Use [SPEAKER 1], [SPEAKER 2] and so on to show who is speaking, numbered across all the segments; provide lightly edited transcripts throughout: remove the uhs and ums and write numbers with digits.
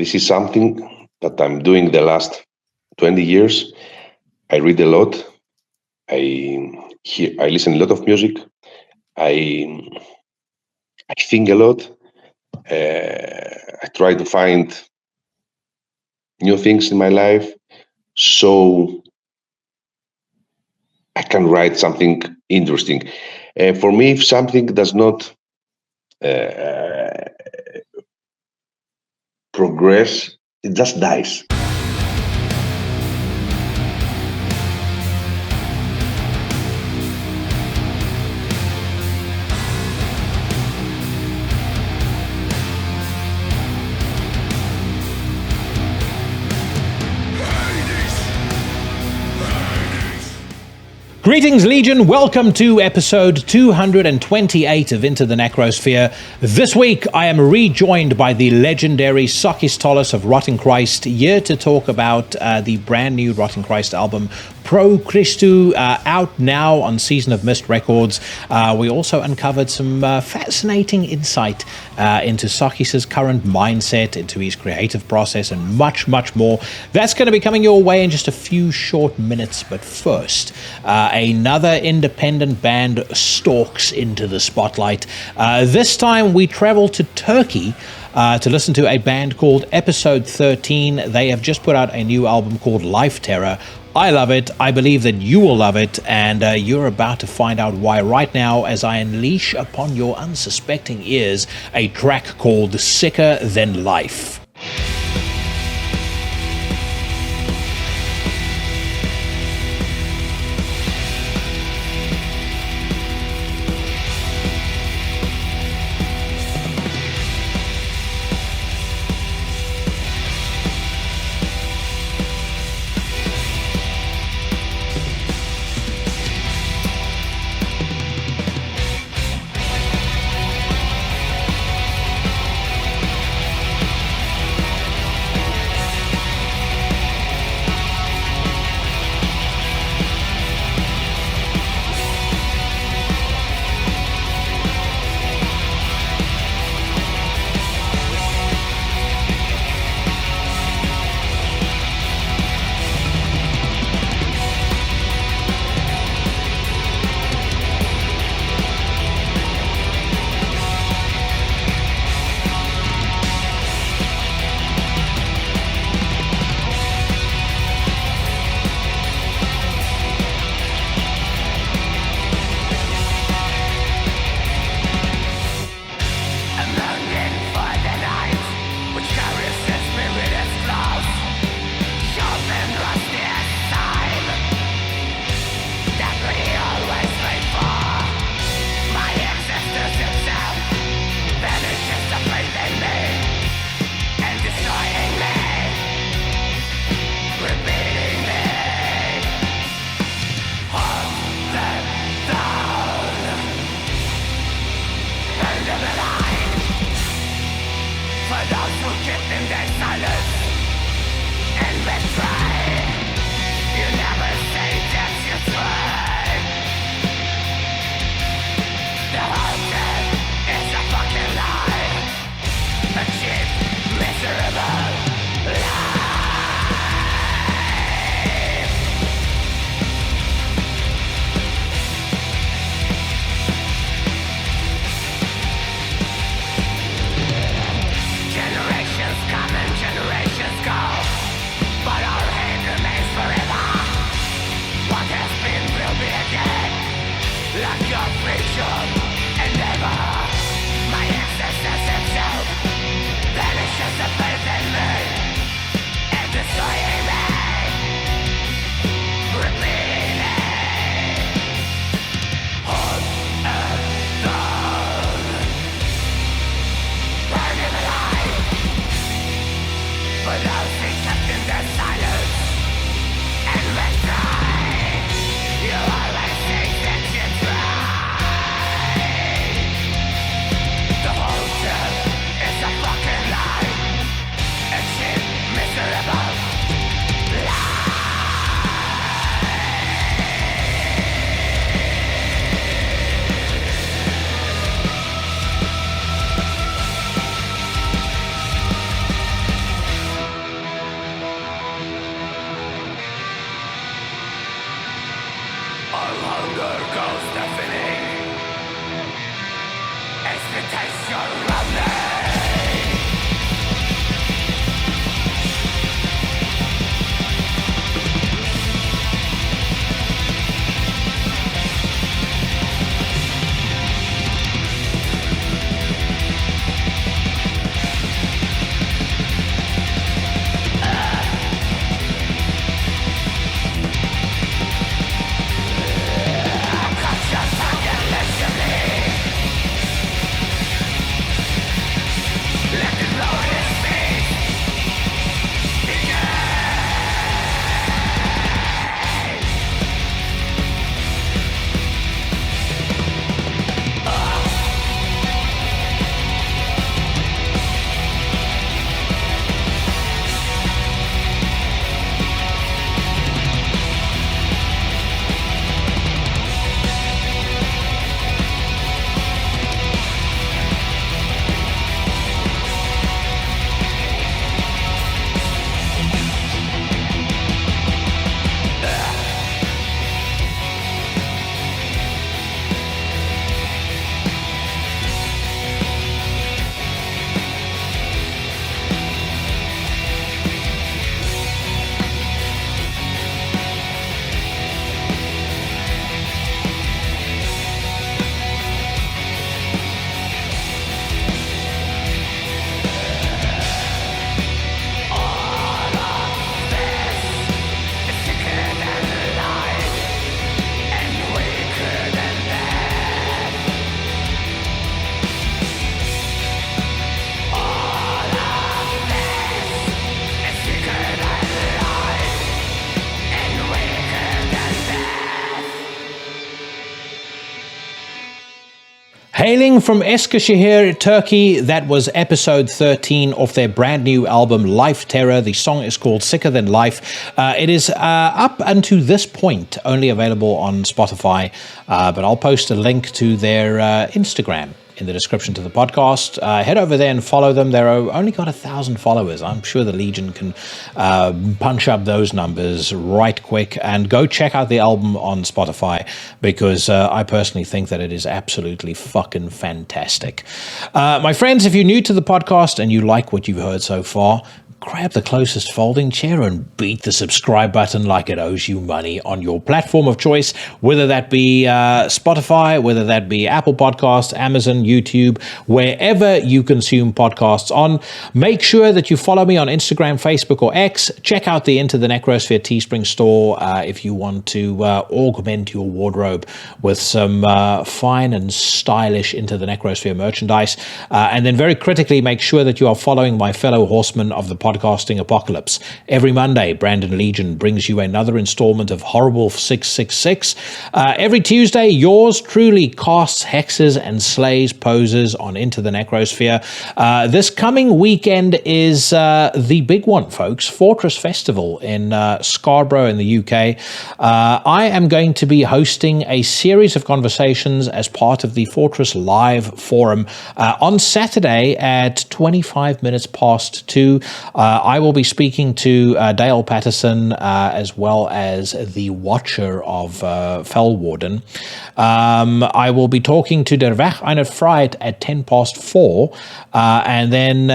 [SPEAKER 1] This is something that I'm doing the last 20 years. I read a lot. I listen a lot of music. I think a lot. I try to find new things in my life so I can write something interesting. For me, if something does not progress, it just dies.
[SPEAKER 2] Greetings, Legion. Welcome to episode 228 of Into the Necrosphere. This week, I am rejoined by the legendary Sakis Tolis of Rotten Christ, here to talk about the brand new Rotten Christ album, Pro Xristou, out now on Season of Mist Records. We also uncovered some fascinating insight into Sakis' current mindset, into his creative process, and much, much more. That's going to be coming your way in just a few short minutes, but first, another independent band stalks into the spotlight. This time we travel to Turkey to listen to a band called Episode 13. They have just put out a new album called Life Terror. I love it. I believe that you will love it, and you're about to find out why right now as I unleash upon your unsuspecting ears a track called Sicker Than Life.
[SPEAKER 3] Hailing from Eskişehir, Turkey, that was episode 13 of their brand new album, Life Terror. The song is called Sicker Than Life. It is up unto this point only available on Spotify, but I'll post a link to their Instagram in the description to the podcast. Head over there and follow them. They're only got 1,000 followers. I'm sure the Legion can punch up those numbers right quick. And go check out the album on Spotify, because I personally think that it is absolutely fucking fantastic. My friends, if you're new to the podcast and you like what you've heard so far, grab the closest folding chair and beat the subscribe button like it owes you money on your platform of choice, whether that be Spotify, whether that be Apple Podcasts, Amazon, YouTube, wherever you consume podcasts on. Make sure that you follow me on Instagram, Facebook, or X. Check out the Into the Necrosphere Teespring store if you want to augment your wardrobe with some fine and stylish Into the Necrosphere merchandise. And then very critically, make sure that you are following my fellow horsemen of the podcasting apocalypse. Every Monday, Brandon Legion brings you another installment of Horrible 666. Every Tuesday, yours truly casts hexes and slays poses on Into the Necrosphere. This coming weekend is the big one, folks. Fortress Festival in Scarborough in the UK. I am going to be hosting a series of conversations as part of the Fortress Live Forum on Saturday at 25 minutes past 2. I will be speaking to Dale Patterson as well as the Watcher of Fellwarden. I will be talking to Der Weg eine Freiheit at 10 past 4. And then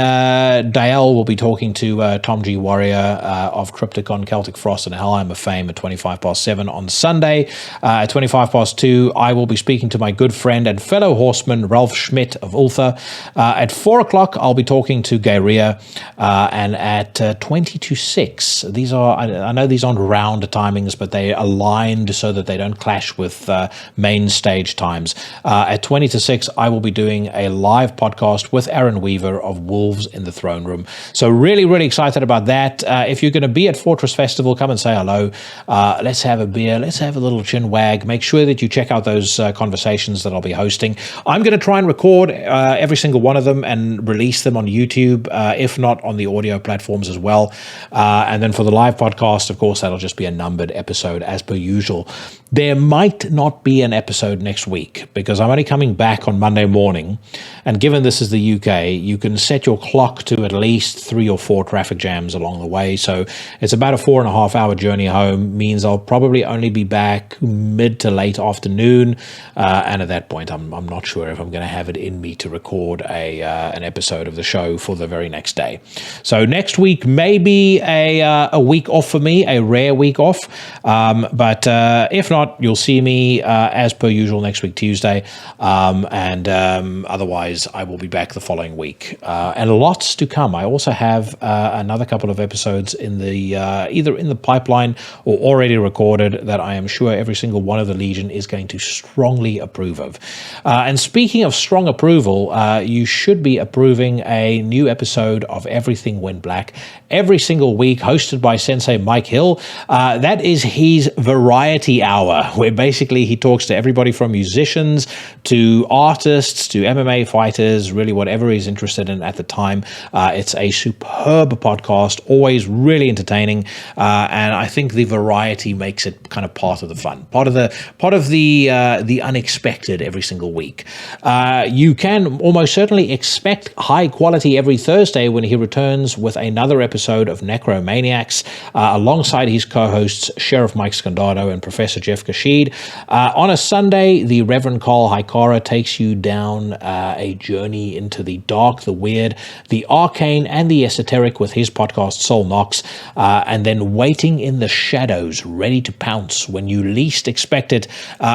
[SPEAKER 3] Dale will be talking to Tom G. Warrior of Crypticon, Celtic Frost, and Hellheim of Fame at 25 past 7 on Sunday. At 25 past 2, I will be speaking to my good friend and fellow horseman, Ralph Schmidt of Ultha. At 4 o'clock, I'll be talking to Gairia, and at 20 to 6, these are, I know these aren't round timings, but they aligned so that they don't clash with main stage times. At 20 to 6, I will be doing a live podcast with Aaron Weaver of Wolves in the Throne Room. So really, really excited about that. If you're going to be at Fortress Festival, come and say hello. Let's have a beer. Let's have a little chin wag. Make sure that you check out those conversations that I'll be hosting. I'm going to try and record every single one of them and release them on YouTube, if not on the audio platforms as well. And then for the live podcast, of course, that'll just be a numbered episode as per usual. There might not be an episode next week because I'm only coming back on Monday morning. And given this is the UK, you can set your clock to at least 3 or 4 traffic jams along the way. So it's about a 4.5 hour journey home, means I'll probably only be back mid to late afternoon. And at that point, I'm not sure if I'm going to have it in me to record an episode of the show for the very next day. So next week may be a week off for me, a rare week off. But if not, you'll see me as per usual next week, Tuesday. And otherwise, I will be back the following week. And lots to come. I also have another couple of episodes in the either in the pipeline or already recorded that I am sure every single one of the Legion is going to strongly approve of. And speaking of strong approval, you should be approving a new episode of Everything Went Black every single week, hosted by Sensei Mike Hill. That is his variety hour, where basically he talks to everybody from musicians to artists to MMA fighters, really whatever he's interested in at the time. It's a superb podcast, always really entertaining, and I think the variety makes it kind of part of the fun, part of the unexpected every single week. You can almost certainly expect high quality every Thursday when he returns with another episode of Necromaniacs, alongside his co-hosts Sheriff Mike Scandato and Professor Jeff Kashid. On a Sunday, the Reverend Carl Hikara takes you down a journey into the dark, the weird, the arcane, and the esoteric with his podcast Soul Knox, and then waiting in the shadows, ready to pounce when you least expect it,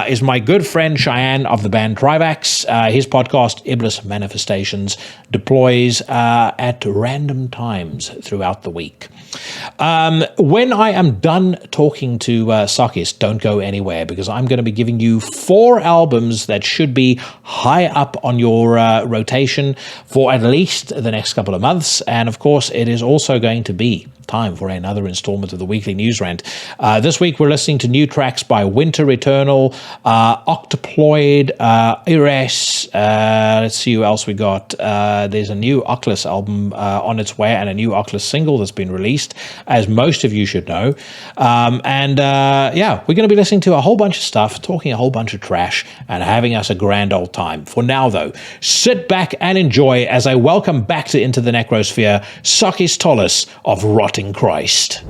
[SPEAKER 3] is my good friend Cheyenne of the band Trivax. His podcast Iblis Manifestations deploys at random times throughout the week.
[SPEAKER 2] When I am done talking to Sakis, don't go anywhere, because I'm going to be giving you 4 albums that should be high up on your rotation for at least the next couple of months. And of course, it is also going to be time for another installment of the Weekly News Rant. This week, we're listening to new tracks by Winter Eternal, Octoploid, Ires. Let's see who else we got. There's a new Akhlys album on its way, and a new Akhlys single that's been released, as most of you should know. We're going to be listening to a whole bunch of stuff, talking a whole bunch of trash, and having us a grand old time. For now, though, sit back and enjoy as I welcome back to Into the Necrosphere, Sakis Tolis of Rotting Christ.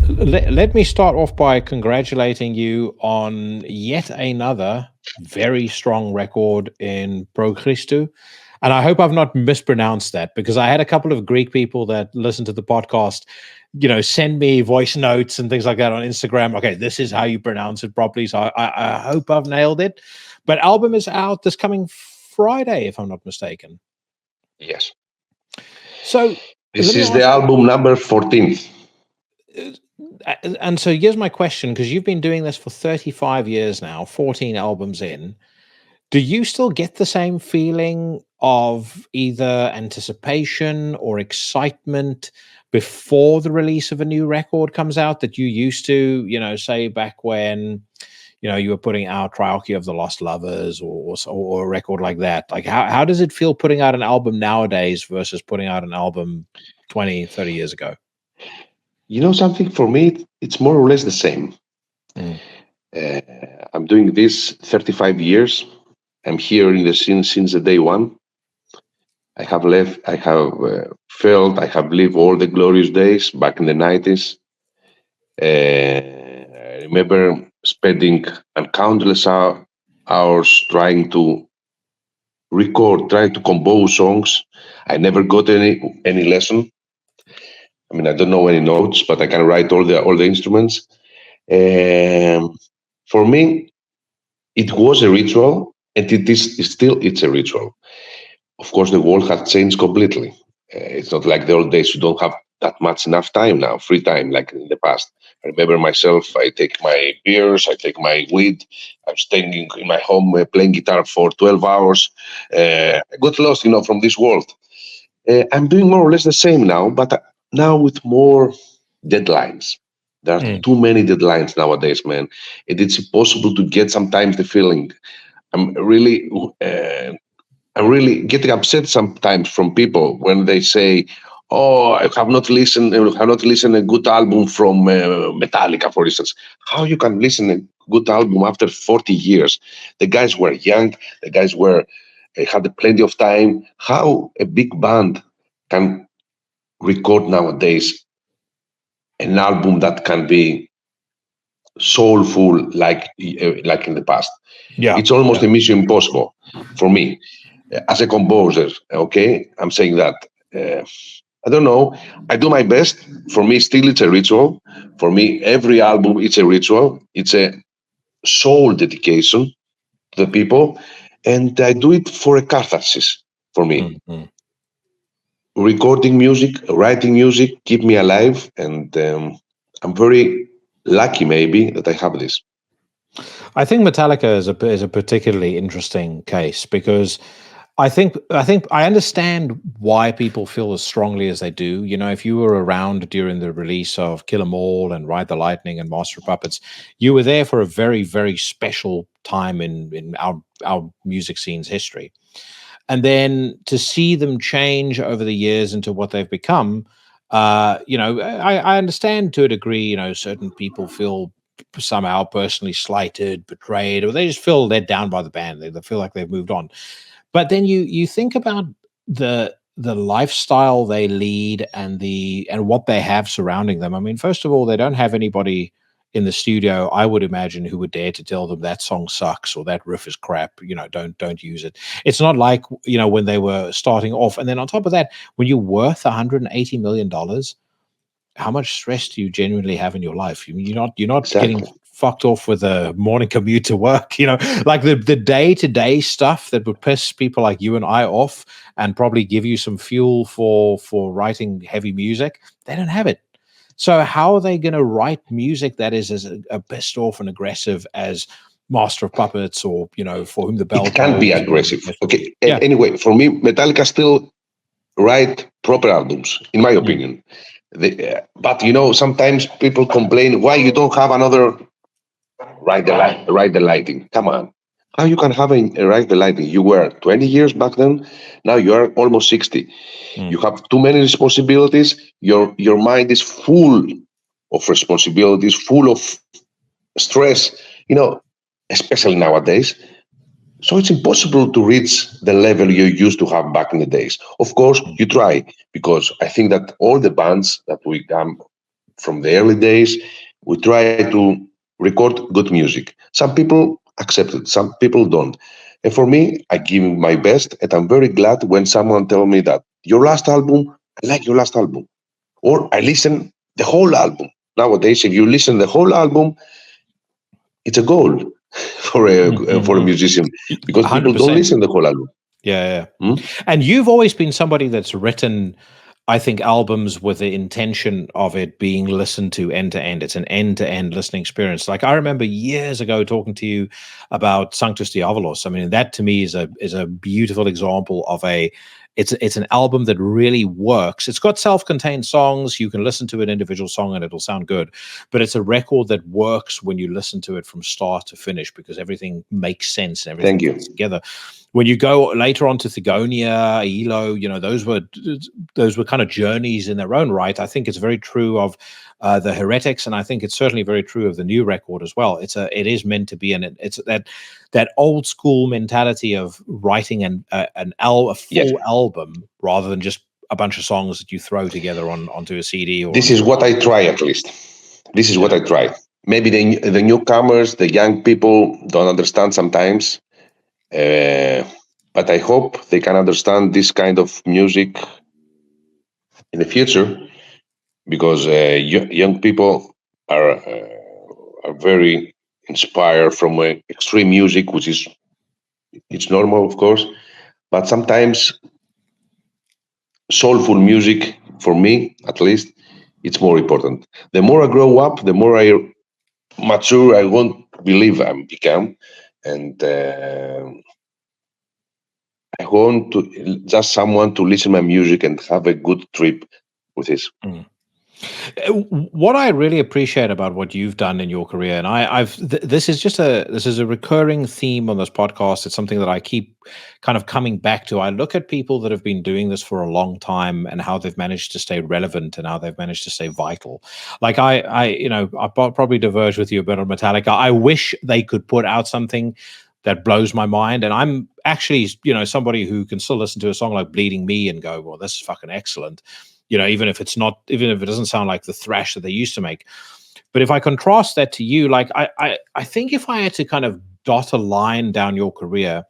[SPEAKER 2] Let me start off by congratulating you on yet another very strong record in Xristou. And I hope I've not mispronounced that, because I had a couple of Greek people that listen to the podcast, send me voice notes and things like that on Instagram. Okay, this is how you pronounce it properly. So I hope I've nailed it. But album is out this coming Friday, if I'm not mistaken.
[SPEAKER 1] Yes.
[SPEAKER 2] So
[SPEAKER 1] this is the album number 14th.
[SPEAKER 2] And so here's my question, because you've been doing this for 35 years now, 14 albums in. Do you still get the same feeling of either anticipation or excitement before the release of a new record comes out that you used to, say back when, you were putting out Triarchy of the Lost Lovers or a record like that? Like, how does it feel putting out an album nowadays versus putting out an album 20, 30 years ago?
[SPEAKER 1] Something, for me, it's more or less the same. I'm doing this 35 years. I'm here in the scene since the day one. I have felt, I have lived all the glorious days back in the 90s. I remember spending countless hours trying to record, trying to compose songs. I never got any lesson. I mean, I don't know any notes, but I can write all the instruments. For me, it was a ritual, and it's a ritual. Of course, the world has changed completely. It's not like the old days. You don't have that much enough time now, free time, like in the past. I remember myself, I take my beers, I take my weed, I'm staying in my home playing guitar for 12 hours. I got lost, from this world. I'm doing more or less the same now, but now with more deadlines. There are too many deadlines nowadays, man. It's impossible to get sometimes the feeling. I'm really getting upset sometimes from people when they say, "Oh, I have not listened a good album from Metallica, for instance." How you can listen a good album after 40 years? The guys were young. The guys had plenty of time. How a big band can record nowadays an album that can be soulful like in the past?
[SPEAKER 2] Yeah,
[SPEAKER 1] it's almost a mission impossible for me as a composer. Okay, I'm saying that. I don't know. I do my best. For me, still, it's a ritual. For me, every album, it's a ritual. It's a soul dedication to the people, and I do it for a catharsis. For me, recording music, writing music, keep me alive, and I'm very lucky, maybe, that I have this.
[SPEAKER 2] I think Metallica is a particularly interesting case, because I think I understand why people feel as strongly as they do. If you were around during the release of Kill 'Em All and Ride the Lightning and Master of Puppets, you were there for a very, very special time in our music scene's history. And then to see them change over the years into what they've become, I understand to a degree. Certain people feel somehow personally slighted, betrayed, or they just feel let down by the band. They feel like they've moved on. But then you think about the lifestyle they lead and what they have surrounding them. I mean, first of all, they don't have anybody in the studio, I would imagine, who would dare to tell them that song sucks or that riff is crap. Don't use it. It's not like when they were starting off. And then on top of that, when you're worth $180 million, how much stress do you genuinely have in your life? You're not
[SPEAKER 1] Exactly.
[SPEAKER 2] Getting fucked off with a morning commute to work, like the day-to-day stuff that would piss people like you and I off and probably give you some fuel for writing heavy music. They don't have it. So how are they going to write music that is as pissed off and aggressive as Master of Puppets, or, you know, For Whom the Bell
[SPEAKER 1] It can be
[SPEAKER 2] Tolls?
[SPEAKER 1] aggressive. Okay.
[SPEAKER 2] Yeah.
[SPEAKER 1] Anyway, for me, Metallica still write proper albums, in my opinion. But you know, sometimes people complain why you don't have another Ride the Lightning. Come on, how you can have a Ride the Lightning? You were 20 years back then. Now you are almost 60. You have too many responsibilities. Your mind is full of responsibilities, full of stress. You know, especially nowadays. So it's impossible to reach the level you used to have back in the days. Of course, you try, because I think that all the bands that we come from the early days, we try to record good music. Some people accept it, some people don't. And for me, I give my best, and I'm very glad when someone tells me that your last album, I like your last album, or I listen the whole album. Nowadays, if you listen the whole album, it's a goal for a musician, because people
[SPEAKER 2] 100%.
[SPEAKER 1] don't listen the whole album.
[SPEAKER 2] Yeah. And you've always been somebody that's written, I think, albums with the intention of it being listened to end. It's an end-to-end listening experience. Like, I remember years ago talking to you about Sanctus Diabolos. I mean, that to me is a beautiful example of it's an album that really works. It's got self-contained songs. You can listen to an individual song and it'll sound good, but it's a record that works when you listen to it from start to finish, because everything makes sense and everything fits together. When you go later on to Thigonia, Elo, you know, those were kind of journeys in their own right. I think it's very true of the Heretics, and I think it's certainly very true of the new record as well. It is meant to be, and it's that old school mentality of writing a full album rather than just a bunch of songs that you throw together onto a CD.
[SPEAKER 1] This is what I try, at least. This is what I try. Maybe the newcomers, the young people don't understand sometimes. But I hope they can understand this kind of music in the future, because young people are very inspired from extreme music, which is it's normal, of course, but sometimes soulful music, for me at least, it's more important. The more I grow up, the more I mature, I won't believe I become, and I want to just someone to listen to my music and have a good trip with this.
[SPEAKER 2] What I really appreciate about what you've done in your career, and this is a recurring theme on this podcast. It's something that I keep kind of coming back to. I look at people that have been doing this for a long time and how they've managed to stay relevant and how they've managed to stay vital. Like I probably diverge with you a bit on Metallica. I wish they could put out something that blows my mind. And I'm actually, you know, somebody who can still listen to a song like Bleeding Me and go, well, this is fucking excellent. You know, even if it doesn't sound like the thrash that they used to make. But if I contrast that to you, like I think if I had to kind of dot a line down your career,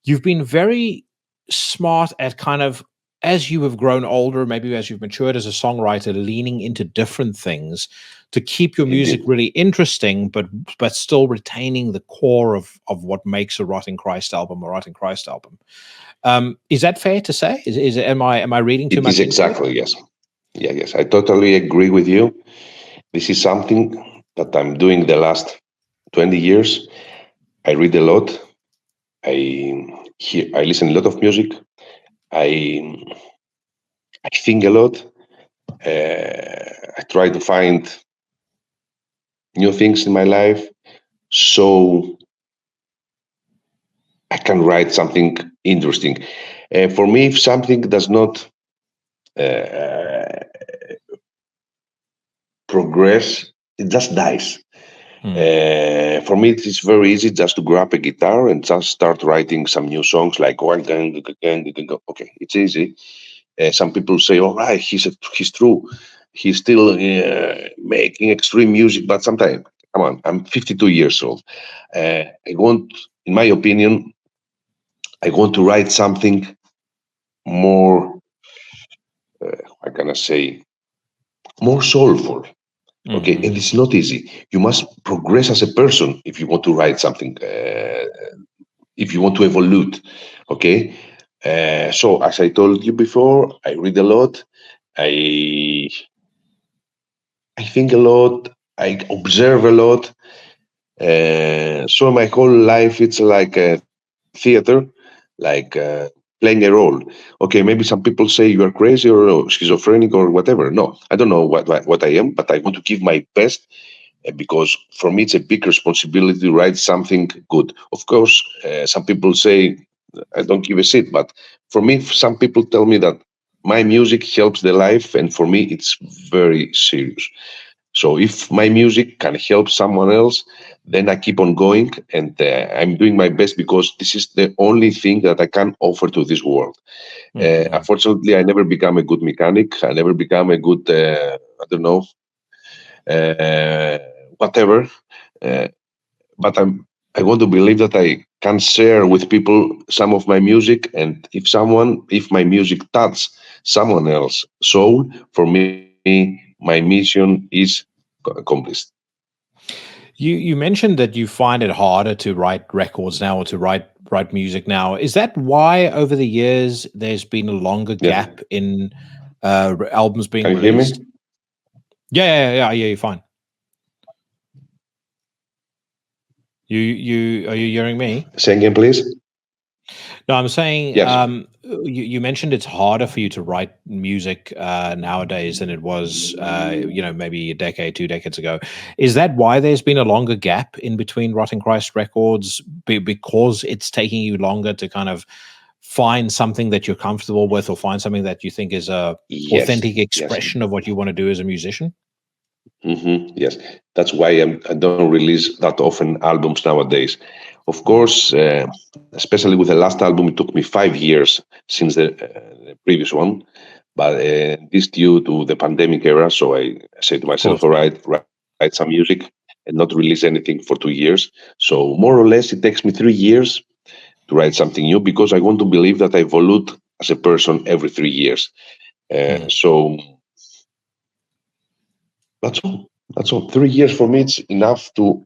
[SPEAKER 2] you've been very smart at kind of, as you have grown older, maybe as you've matured as a songwriter, leaning into different things to keep your music really interesting, but still retaining the core of what makes a Rotting Christ album a Rotting Christ album. Is that fair to say? Am I reading too much?
[SPEAKER 1] It is exactly, yes. Yeah, yes. I totally agree with you. This is something that I'm doing the last 20 years. I read a lot. I listen a lot of music. I think a lot. I try to find new things in my life, so I can write something interesting. For me, if something does not progress, it just dies. For me, it is very easy just to grab a guitar and just start writing some new songs like okay, it's easy. Some people say, all right, he's true. He's still making extreme music, but sometimes, come on, I'm 52 years old. I want, in my opinion, I want to write something more, how can I say, more soulful. Okay, and it's not easy. You must progress as a person if you want to write something, if you want to evolve. Okay, so as I told you before, I read a lot. I I think a lot. I observe a lot. So my whole life, it's like a theater, like playing a role. Okay, maybe some people say you are crazy or schizophrenic or whatever. No, I don't know what I am, but I want to give my best because for me it's a big responsibility to write something good. Of course, some people say I don't give a shit, but for me, some people tell me that my music helps their life, and for me, it's very serious. So if my music can help someone else, then I keep on going, and I'm doing my best because this is the only thing that I can offer to this world. Unfortunately, I never become a good mechanic. I never become a good, I don't know, uh, whatever. Uh, but I want to believe that I can share with people some of my music, and if my music touches someone else soul, for me, my mission is accomplished.
[SPEAKER 2] You mentioned that you find it harder to write records now or to write music now. Is that why over the years there's been a longer
[SPEAKER 1] Yes.
[SPEAKER 2] gap in albums being
[SPEAKER 1] Can you hear me?
[SPEAKER 2] released? Yeah, you're fine. You are you hearing me?
[SPEAKER 1] Say again, please.
[SPEAKER 2] No, I'm saying
[SPEAKER 1] Yes.
[SPEAKER 2] you mentioned it's harder for you to write music nowadays than it was, maybe a decade, 2 decades ago. Is that why there's been a longer gap in between Rotting Christ records? Because it's taking you longer to kind of find something that you're comfortable with, or find something that you think is a
[SPEAKER 1] Yes.
[SPEAKER 2] authentic
[SPEAKER 1] Yes.
[SPEAKER 2] expression of what you want to do as a musician?
[SPEAKER 1] Yes, that's why I don't release that often albums nowadays. Of
[SPEAKER 2] Mm.
[SPEAKER 1] course, especially with the last album, it took me 5 years since the previous one. But this due to the pandemic era, so I said to
[SPEAKER 2] Of
[SPEAKER 1] myself,
[SPEAKER 2] course,
[SPEAKER 1] all
[SPEAKER 2] yeah.
[SPEAKER 1] right, write some music and not release anything for 2 years. So more or less, it takes me 3 years to write something new because I want to believe that I evolve as a person every 3 years.
[SPEAKER 2] Mm.
[SPEAKER 1] So that's all. That's all. 3 years for me, it's enough to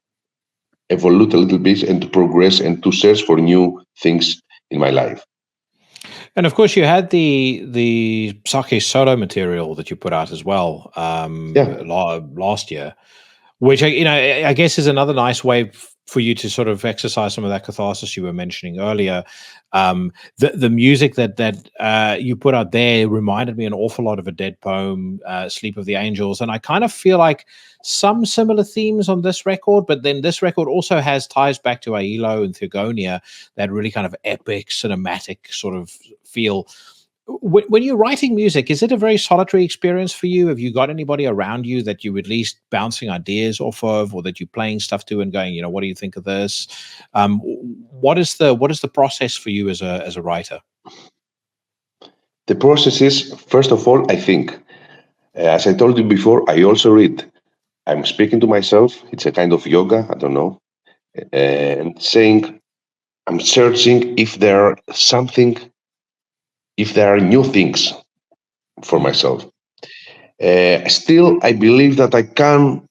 [SPEAKER 1] evolve a little bit and to progress and to search for new things in my life.
[SPEAKER 2] And of course, you had the Sakis solo material that you put out as well
[SPEAKER 1] Yeah.
[SPEAKER 2] last year, which I guess is another nice way for you to sort of exercise some of that catharsis you were mentioning earlier. The music that you put out there reminded me an awful lot of a Dead Poem, Sleep of the Angels, and I kind of feel like some similar themes on this record. But then this record also has ties back to Ailo and Thegonia, that really kind of epic, cinematic sort of feel. When you're writing music, is it a very solitary experience for you? Have you got anybody around you that you at least bouncing ideas off of, or that you're playing stuff to and going, what do you think of this? What is the process for you as a writer?
[SPEAKER 1] The process is, first of all, I think, as I told you before, I also read. I'm speaking to myself. It's a kind of yoga, I don't know, and saying, I'm searching if there are new things for
[SPEAKER 2] Mm.
[SPEAKER 1] myself. Still, I believe that I can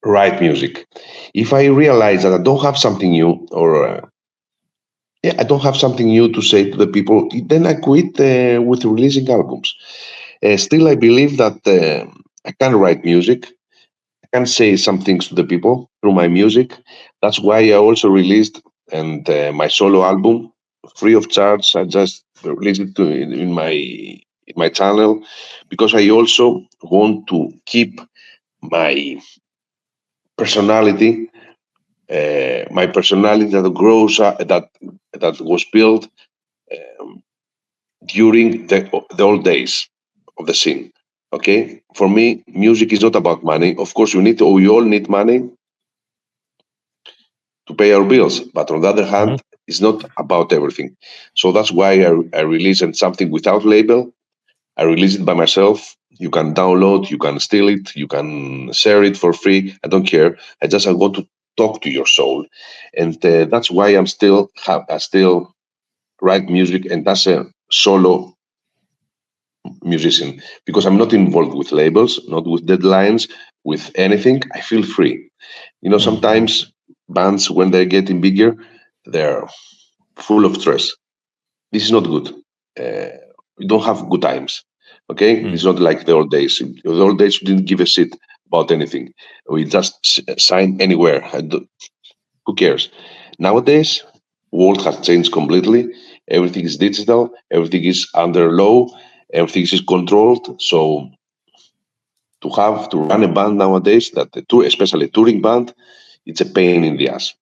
[SPEAKER 1] write music. If I realize that I don't have something new, or I don't have something new to say to the people, then I quit with releasing albums. Still, I believe that I can write music. I can say some things to the people through my music. That's why I also released my solo album free of charge. I just released it in my channel because I also want to keep my personality, my personality that grows that was built during the old days of the scene. Okay, for me, music is not about money. Of course, we all need money to pay our bills, but on the other
[SPEAKER 2] Mhm.
[SPEAKER 1] hand, it's not about everything. So that's why I released something without label. I release it by myself. You can download, you can steal it, you can share it for free. I don't care. I want to talk to your soul, and that's why I still write music, and that's a solo musician because I'm not involved with labels, not with deadlines, with anything. I feel free.
[SPEAKER 2] Mhm.
[SPEAKER 1] Sometimes bands, when they're getting bigger, they're full of stress. This is not good. We don't have good times. Okay, it's not like the old days. In the old days, we didn't give a shit about anything. We just sign anywhere. Who cares? Nowadays, world has changed completely. Everything is digital. Everything is under law. Everything is controlled. So to run a band nowadays, that the tour, especially a touring band, it's a pain in the ass.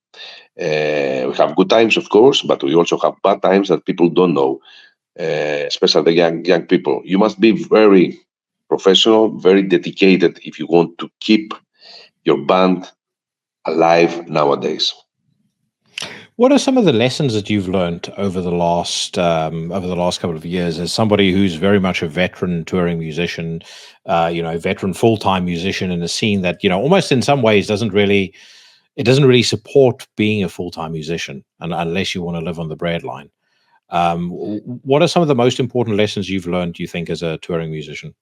[SPEAKER 1] We have good times, of course, but we also have bad times that people don't know, especially the young people. You must be very professional, very dedicated if you want to keep your band alive nowadays.
[SPEAKER 2] What are some of the lessons that you've learned over the last couple of years, as somebody who's very much a veteran touring musician, veteran full-time musician in a scene that, almost in some ways doesn't really support being a full-time musician, unless you want to live on the breadline. What are some of the most important lessons you've learned, do you think, as a touring musician?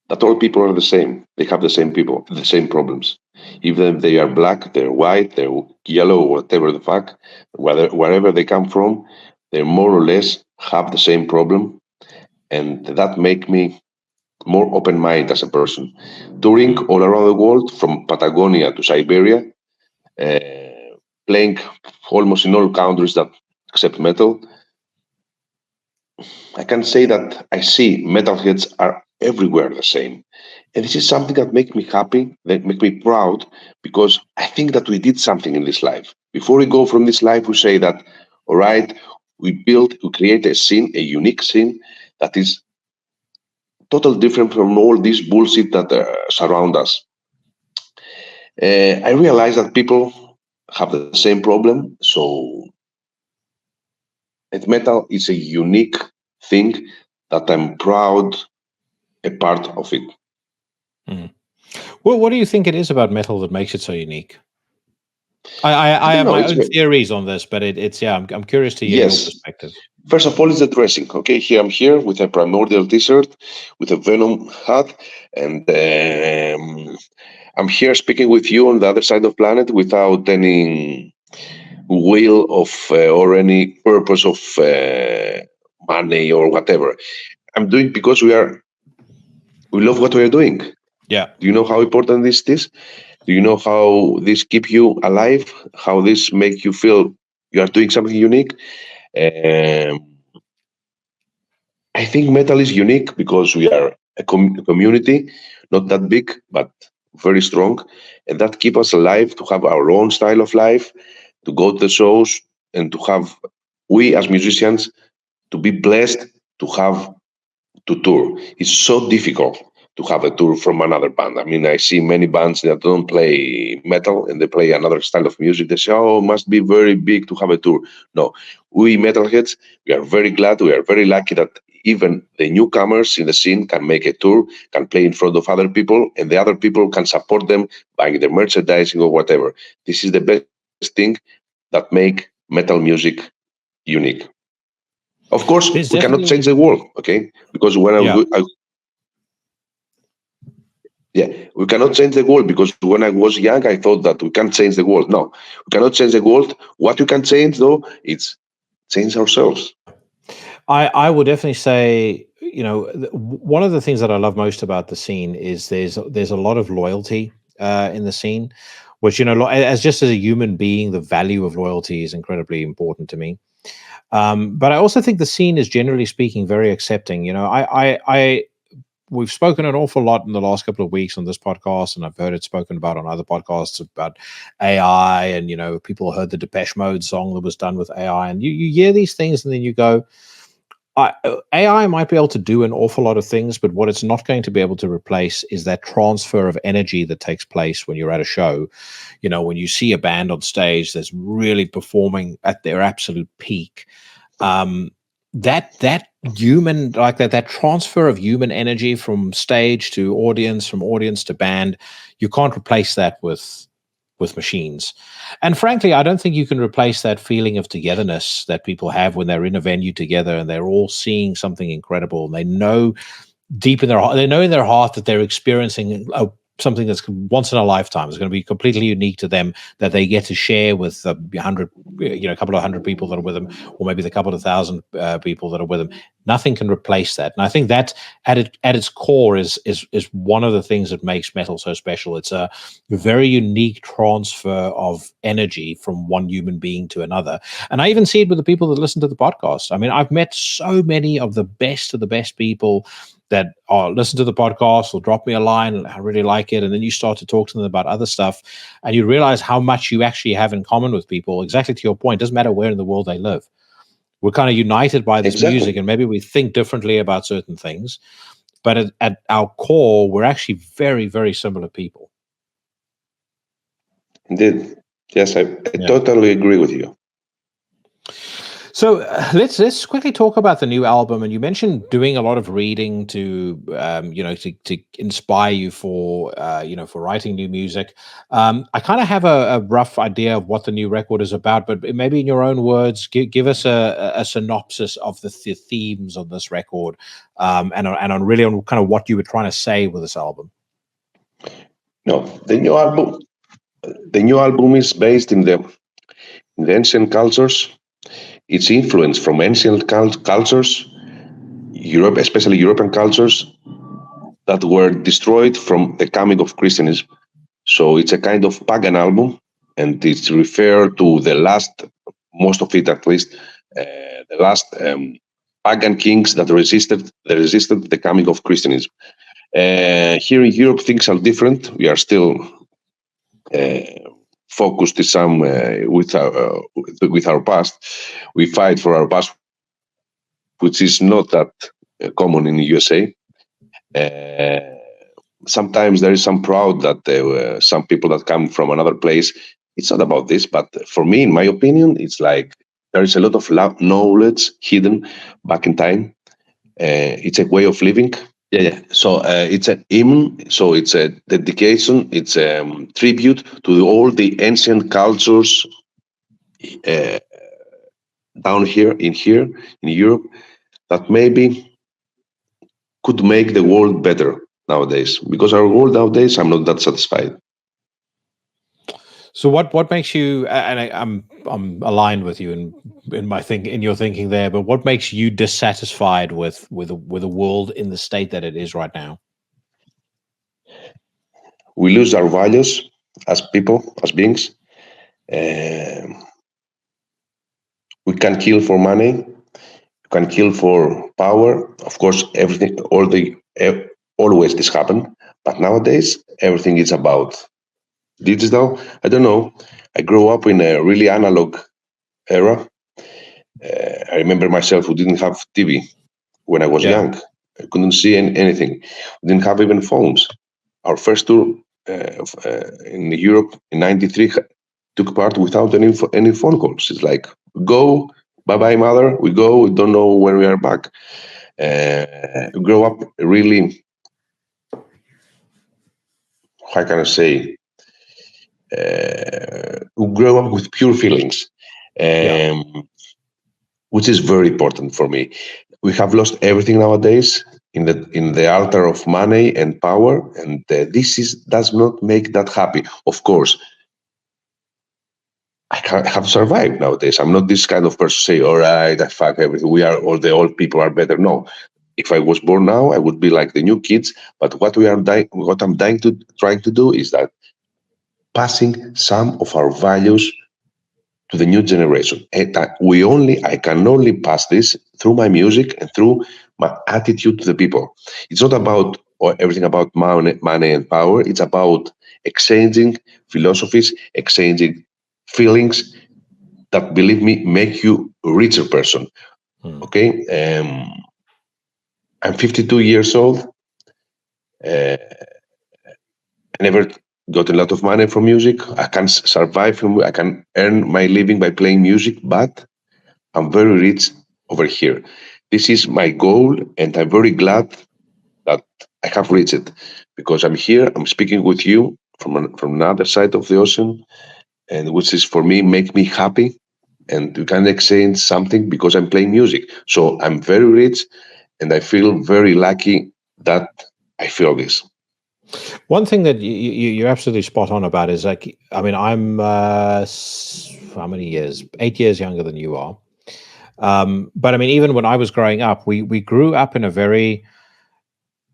[SPEAKER 1] That all people are the same. They have the same problems. Even if they are black, they're white, they're yellow, whatever the fuck, wherever they come from, they more or less have the same problem. And that make me more open-minded as a person. Touring all around the world, from Patagonia to Siberia, playing almost in all countries that except metal, I can say that I see metalheads are everywhere the same. And this is something that makes me happy, that makes me proud, because I think that we did something in this life. Before we go from this life, we say that, all right, we create a scene, a unique scene that is totally different from all this bullshit that surround us. I realize that people have the same problem, so metal is a unique thing that I'm proud a part of it.
[SPEAKER 2] Well, what do you think it is about metal that makes it so unique? I have my own theories on this, but I'm curious to hear your perspective.
[SPEAKER 1] First of all, it's the dressing. Okay, I'm here with a Primordial t-shirt, with a Venom hat, and I'm here speaking with you on the other side of the planet without any will of or any purpose of money or whatever. I'm doing because we love what we are doing.
[SPEAKER 2] Yeah.
[SPEAKER 1] Do you know how important this is? Do you know how this keep you alive? How this make you feel you are doing something unique? I think metal is unique because we are a community, not that big, but very strong. And that keep us alive to have our own style of life, to go to the shows, and to have, we as musicians, to be blessed to tour. It's so difficult to have a tour from another band. I mean, I see many bands that don't play metal and they play another style of music. They say, oh, it must be very big to have a tour. No, we metalheads, we are very glad, we are very lucky that even the newcomers in the scene can make a tour, can play in front of other people, and the other people can support them buying their merchandising or whatever. This is the best thing that make metal music unique. Of course, we cannot change the world, okay? Because when we cannot change the world, because when I was young, I thought that we can't change the world. No, we cannot change the world. What we can change, though, is change ourselves.
[SPEAKER 2] I would definitely say, one of the things that I love most about the scene is there's a lot of loyalty in the scene, which, as a human being, the value of loyalty is incredibly important to me. But I also think the scene is, generally speaking, very accepting. We've spoken an awful lot in the last couple of weeks on this podcast, and I've heard it spoken about on other podcasts about AI, and people heard the Depeche Mode song that was done with AI, and you hear these things, and then you go, AI might be able to do an awful lot of things, but what it's not going to be able to replace is that transfer of energy that takes place when you're at a show. When you see a band on stage that's really performing at their absolute peak, that human, like that transfer of human energy from stage to audience, from audience to band, you can't replace that with machines. And frankly, I don't think you can replace that feeling of togetherness that people have when they're in a venue together and they're all seeing something incredible, and they know deep in their heart, they know in their heart that they're experiencing something that's once in a lifetime. It's going to be completely unique to them, that they get to share with a couple of hundred people that are with them, or maybe the couple of thousand people that are with them. Nothing can replace that. And I think that at its core is one of the things that makes metal so special. It's a very unique transfer of energy from one human being to another. And I even see it with the people that listen to the podcast. I mean, I've met so many of the best people that listen to the podcast or drop me a line, and I really like it. And then you start to talk to them about other stuff, and you realize how much you actually have in common with people. Exactly to your point, doesn't matter where in the world they live. We're kind of united by this music, and maybe we think differently about certain things, but at our core, we're actually very, very similar people.
[SPEAKER 1] Indeed. Yes, I totally agree with you.
[SPEAKER 2] So let's quickly talk about the new album. And you mentioned doing a lot of reading to to inspire you for writing new music. I kind of have a rough idea of what the new record is about, but maybe in your own words, give us a synopsis of the themes of this record, and on really on kind of what you were trying to say with this album.
[SPEAKER 1] No, the new album is based in the ancient cultures. Its influence from ancient cultures, Europe, especially European cultures, that were destroyed from the coming of Christianism. So it's a kind of pagan album, and it's referred to the last, most of it at least, the last pagan kings that resisted the coming of Christianism. Here in Europe, things are different. We are still focused to some with our past. We fight for our past, which is not that common in the USA. Sometimes there is some proud that some people that come from another place. It's not about this, but for me, in my opinion, it's like there is a lot of knowledge hidden back in time. It's a way of living. Yeah. So it's an hymn. So it's a dedication. It's a tribute to all the ancient cultures down here in Europe that maybe could make the world better nowadays. Because our world nowadays, I'm not that satisfied.
[SPEAKER 2] So what makes you? And I'm aligned with you in your thinking there. But what makes you dissatisfied with the world in the state that it is right now?
[SPEAKER 1] We lose our values as people, as beings. We can kill for money. You can kill for power. Of course, everything, always this happen. But nowadays, everything is about digital. I don't know. I grew up in a really analog era. I remember myself who didn't have TV when I was young. I couldn't see anything. We didn't have even phones. Our first tour in Europe in '93 took part without any phone calls. It's like, go, bye-bye, mother. We go. We don't know when we are back. We grow up really, how can I say, we grow up with pure feelings, which is very important for me. We have lost everything nowadays in the altar of money and power, and does not make that happy. Of course, I have survived nowadays. I'm not this kind of person say, all right, I fuck everything. We are all the old people are better. No. If I was born now, I would be like the new kids. But what I'm trying to do is that passing some of our values to the new generation. And I can only pass this through my music and through my attitude to the people. It's not about everything about money and power. It's about exchanging philosophies, exchanging feelings that, believe me, make you a richer person. Okay? I'm 52 years old. I never got a lot of money from music. I can survive. I can earn my living by playing music, but I'm very rich over here. This is my goal, and I'm very glad that I have reached it, because I'm here. I'm speaking with you from another side of the ocean, and which is for me make me happy, and you can exchange something because I'm playing music. So I'm very rich, and I feel very lucky that I feel this.
[SPEAKER 3] One thing that you're absolutely spot on about is like, I mean, I'm how many years? 8 years younger than you are. But I mean, even when I was growing up, we grew up in a very,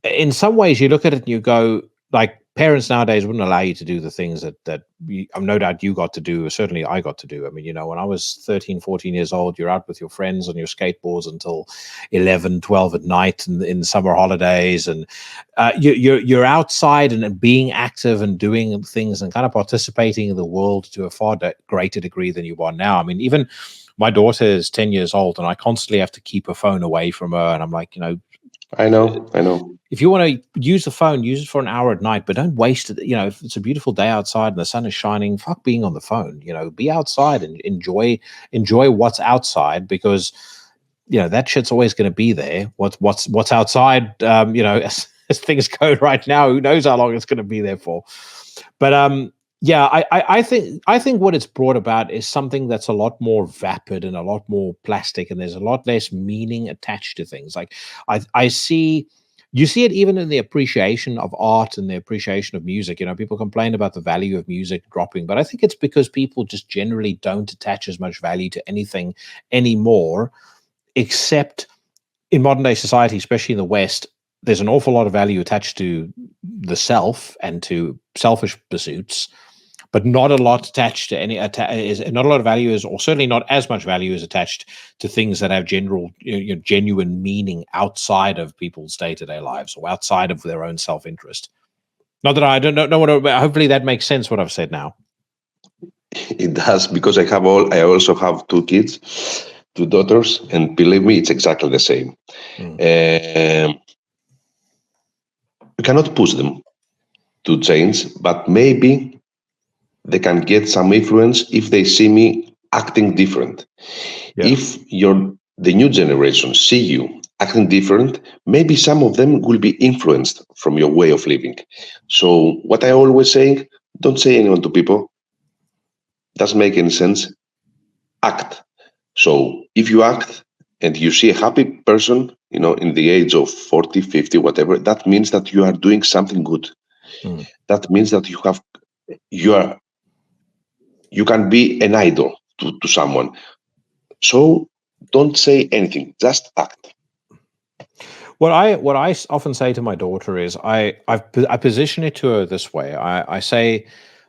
[SPEAKER 3] in some ways, you look at it and you go, like, parents nowadays wouldn't allow you to do the things that I'm no doubt you got to do, or certainly I got to do. I mean, you know, when I was 13, 14 years old, you're out with your friends on your skateboards until 11, 12 at night in summer holidays. And you're outside and being active and doing things and kind of participating in the world to a far greater degree than you are now. I mean, even my daughter is 10 years old and I constantly have to keep a phone away from her. And I'm like, you know,
[SPEAKER 1] I know.
[SPEAKER 3] if you want to use the phone, use it for an hour at night, but don't waste it. You know, if it's a beautiful day outside and the sun is shining, fuck being on the phone. You know, be outside and enjoy what's outside, because you know that shit's always going to be there. What's outside? You know, as things go right now, who knows how long it's going to be there for? But yeah, I think what it's brought about is something that's a lot more vapid and a lot more plastic, and there's a lot less meaning attached to things. Like I see. You see it even in the appreciation of art and the appreciation of music. You know, people complain about the value of music dropping, but I think it's because people just generally don't attach as much value to anything anymore, except in modern day society, especially in the West. There's an awful lot of value attached to the self and to selfish pursuits, but not a lot attached to any is not a lot of value is, or certainly not as much value is attached to things that have genuine meaning outside of people's day-to-day lives or outside of their own self-interest. Not that I don't know what. Hopefully that makes sense what I've said now.
[SPEAKER 1] It does, because I also have two kids, two daughters, and believe me, it's exactly the same. You cannot push them to change, but maybe they can get some influence if they see me acting different. Yeah. If the new generation see you acting different, maybe some of them will be influenced from your way of living. So what I always say, don't say anyone to people. Doesn't make any sense. Act. So if you act and you see a happy person, you know, in the age of 40, 50, whatever, that means that you are doing something good. That means that you can be an idol to someone. So don't say anything, just act.
[SPEAKER 3] What I often say to my daughter is I position it to her this way. I say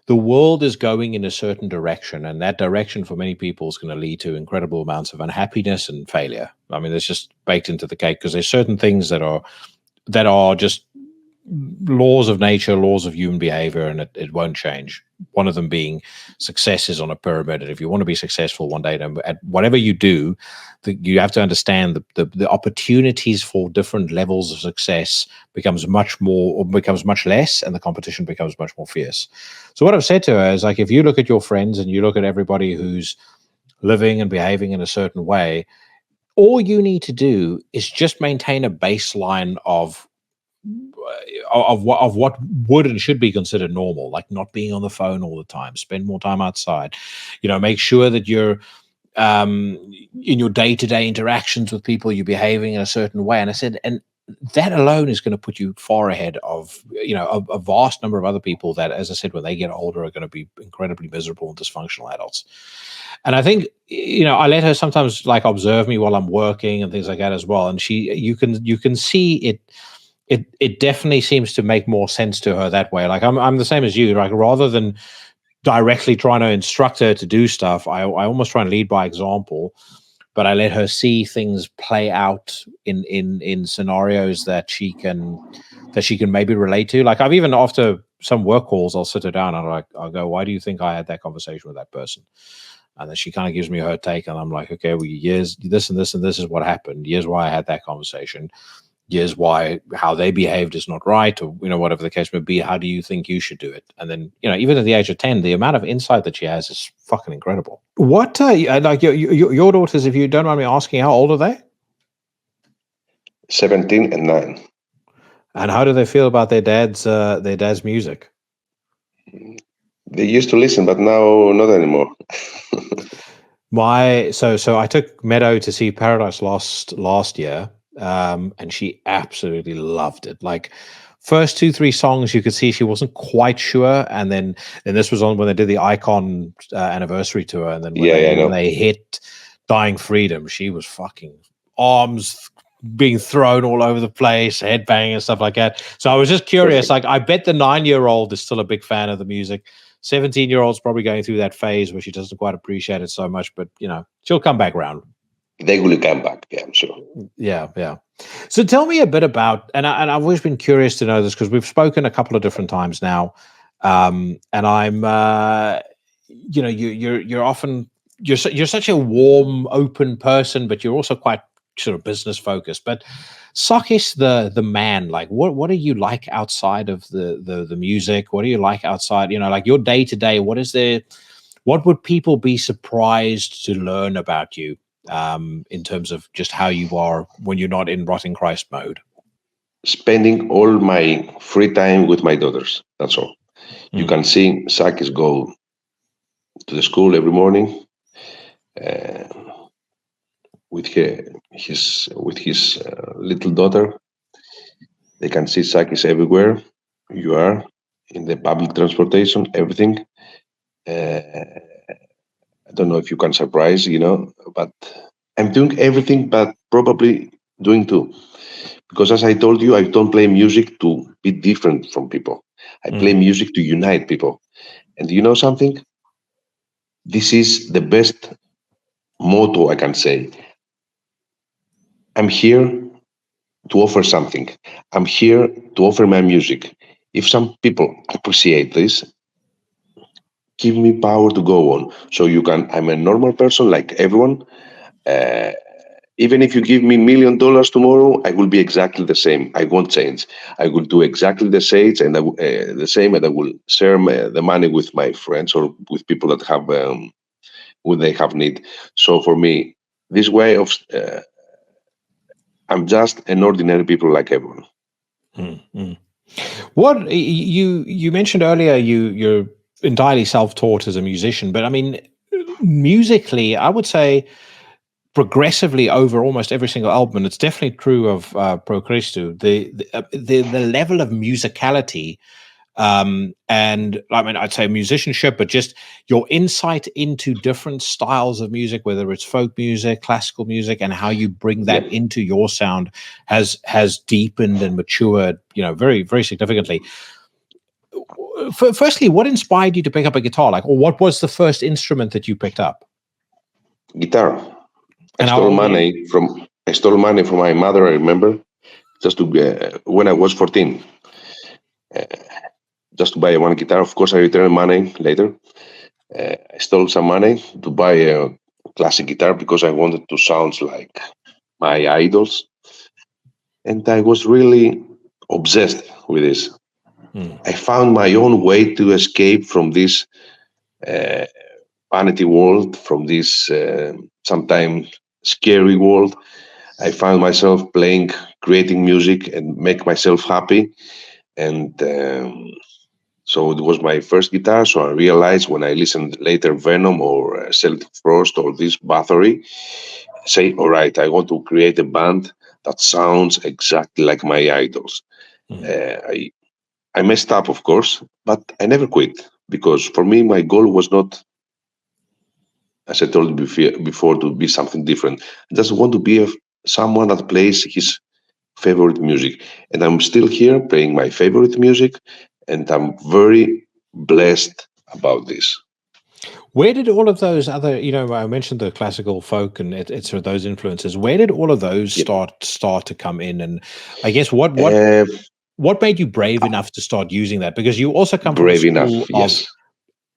[SPEAKER 3] the world is going in a certain direction, and that direction for many people is going to lead to incredible amounts of unhappiness and failure. I mean, it's just baked into the cake, because there's certain things that are just laws of nature, laws of human behavior, and it won't change. One of them being success is on a pyramid, and if you want to be successful one day, at whatever you do, you have to understand the opportunities for different levels of success becomes much less, and the competition becomes much more fierce. So what I've said to her is, like, if you look at your friends and you look at everybody who's living and behaving in a certain way, all you need to do is just maintain a baseline of what would and should be considered normal, like not being on the phone all the time, spend more time outside, you know, make sure that you're in your day-to-day interactions with people, you're behaving in a certain way. And I said, and that alone is going to put you far ahead of, you know, a vast number of other people that, as I said, when they get older are going to be incredibly miserable and dysfunctional adults. And I think, you know, I let her sometimes like observe me while I'm working and things like that as well. And you can see it. It definitely seems to make more sense to her that way. Like I'm the same as you. Like, rather than directly trying to instruct her to do stuff, I almost try and lead by example, but I let her see things play out in scenarios that she can maybe relate to. Like, I've even, after some work calls, I'll sit her down and I'll go, why do you think I had that conversation with that person? And then she kind of gives me her take, and I'm like, okay, well, here's this and this and this is what happened. Here's why I had that conversation. Here's why how they behaved is not right, or, you know, whatever the case may be. How do you think you should do it? And then, you know, even at the age of 10, the amount of insight that she has is fucking incredible. What like your daughters, if you don't mind me asking, how old are they?
[SPEAKER 1] 17 and 9. And
[SPEAKER 3] how do they feel about their dad's music?
[SPEAKER 1] They used to listen, but now not anymore.
[SPEAKER 3] So I took Meadow to see Paradise Lost last year.
[SPEAKER 2] and she absolutely loved it. Like, first 2-3 songs, you could see she wasn't quite sure, and then this was on when they did the Icon anniversary tour, and then when
[SPEAKER 1] I know.
[SPEAKER 2] they hit Dying Freedom, she was fucking arms being thrown all over the place, headbanging and stuff like that. So I was just curious.
[SPEAKER 1] Perfect.
[SPEAKER 2] Like, I bet the 9-year-old is still a big fan of the music. 17-year-old's probably going through that phase where she doesn't quite appreciate it so much, but she'll come back around.
[SPEAKER 1] They will come back. Yeah, I'm sure.
[SPEAKER 2] Yeah. So tell me a bit about, and I've always been curious to know this because we've spoken a couple of different times now, and I'm, you're often you're such a warm, open person, but you're also quite sort of business focused. But Sakis, the man, like, what do you like outside of the music? What do you like outside? Like your day to day. What would people be surprised to learn about you? In terms of just how you are when you're not in rotting Christ mode?
[SPEAKER 1] Spending all my free time with my daughters. That's all. You can see Sakis go to the school every morning with his little daughter. They can see Sakis everywhere. You are in the public transportation, everything. I don't know if you can surprise, but I'm doing everything, but probably doing too. Because as I told you, I don't play music to be different from people. I play music to unite people. And you know something? This is the best motto I can say. I'm here to offer something. I'm here to offer my music. If some people appreciate this, give me power to go on. So I'm a normal person like everyone. Even if you give me $1 million tomorrow, I will be exactly the same. I won't change. I will do exactly the same, and I will share the money with my friends or with people that have when they have need. So for me, this way of I'm just an ordinary people like everyone.
[SPEAKER 2] What you mentioned earlier, you're entirely self-taught as a musician, but I mean, musically, I would say progressively over almost every single album, and it's definitely true of Pro Xristou, the level of musicality, and I mean, I'd say musicianship, but just your insight into different styles of music, whether it's folk music, classical music, and how you bring that into your sound has deepened and matured, very, very significantly. Firstly, what inspired you to pick up a guitar? Like, or what was the first instrument that you picked up?
[SPEAKER 1] Guitar. I stole money from my mother. I remember, just to when I was 14, just to buy one guitar. Of course, I returned money later. I stole some money to buy a classic guitar because I wanted to sound like my idols, and I was really obsessed with this. I found my own way to escape from this vanity world, from this sometimes scary world. I found myself creating music and make myself happy. And so it was my first guitar. So I realized when I listened later Venom or Celtic Frost or this Bathory, say, all right, I want to create a band that sounds exactly like my idols. I messed up, of course, but I never quit, because for me, my goal was not, as I told you before, to be something different. I just want to be someone that plays his favorite music. And I'm still here playing my favorite music, and I'm very blessed about this.
[SPEAKER 2] Where did all of those other, I mentioned the classical folk and it's sort of those influences. Where did all of those start to come in? And I guess what made you brave enough to start using that? Because you also come from a school of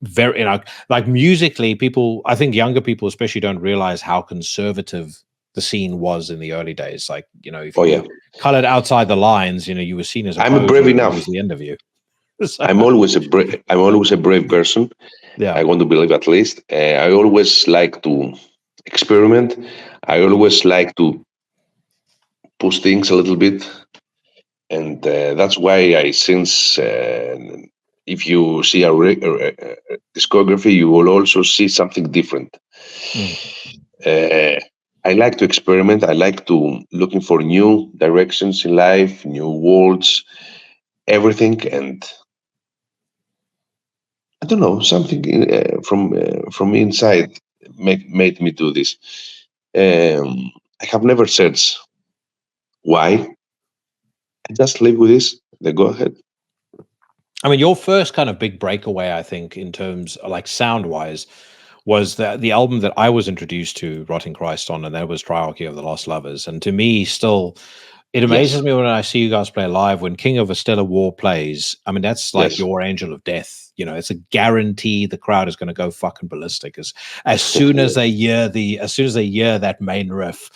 [SPEAKER 2] very, like musically, I think younger people especially don't realize how conservative the scene was in the early days. Like, if you colored outside the lines, you were seen as a
[SPEAKER 1] I'm brave enough.
[SPEAKER 2] That was the end of you.
[SPEAKER 1] So. I'm always a brave person. Yeah, I want to believe, at least. I always like to experiment. I always like to push things a little bit, and that's why since if you see a discography, you will also see something different. I like to experiment. I like to looking for new directions in life, new worlds, everything, and I don't know, something from inside made me do this. I have never searched why. I just live with this. They go ahead.
[SPEAKER 2] I mean, your first kind of big breakaway, I think, in terms like sound wise, was the album that I was introduced to Rotting Christ on, and that was Triarchy of the Lost Lovers. And to me, still, it amazes me when I see you guys play live. When King of a Stellar War plays, I mean, that's like your Angel of Death. You know, it's a guarantee the crowd is going to go fucking ballistic as soon as they hear that main riff.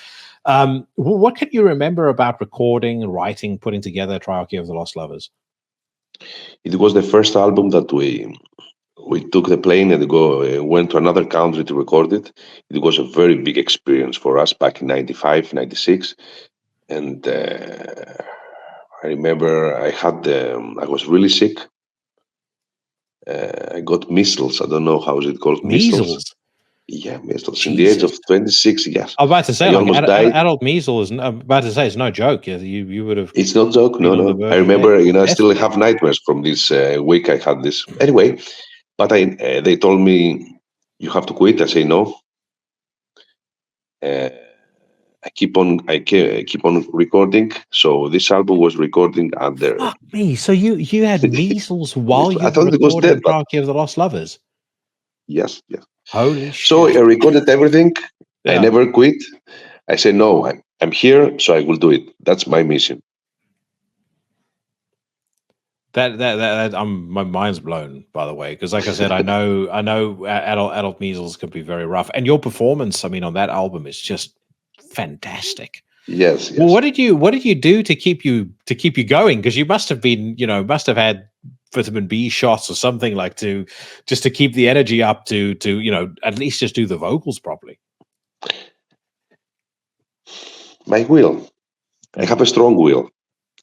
[SPEAKER 2] What can you remember about recording, writing, putting together Triarchy of the Lost Lovers?
[SPEAKER 1] It was the first album that we took the plane and went to another country to record it. It was a very big experience for us back in 95, 96. And I remember I was really sick. I got measles. I don't know how is it called.
[SPEAKER 2] Measles?
[SPEAKER 1] Yeah, measles. Jesus. In the age of 26 years.
[SPEAKER 2] I'm about to say,
[SPEAKER 1] I almost died.
[SPEAKER 2] Adult measles. I'm about to say, it's no joke. You would have.
[SPEAKER 1] It's not joke. No. I remember, I still have nightmares from this week. I had this anyway. But they told me you have to quit. I say no. I keep on recording. So this album was recording under.
[SPEAKER 2] Fuck me. So you had measles while you were recording Triarchy of the Lost Lovers.
[SPEAKER 1] Yes.
[SPEAKER 2] Holy shit.
[SPEAKER 1] So I recorded everything. I never quit. I said no. I'm here, so I will do it. That's my mission.
[SPEAKER 2] That my mind's blown, by the way, because like I said, I know adult measles can be very rough, and your performance, I mean, on that album is just fantastic.
[SPEAKER 1] Yes.
[SPEAKER 2] Well, what did you do to keep you going? Because you must have had vitamin B shots or something like to keep the energy up to at least just do the vocals properly.
[SPEAKER 1] My will. I have a strong will.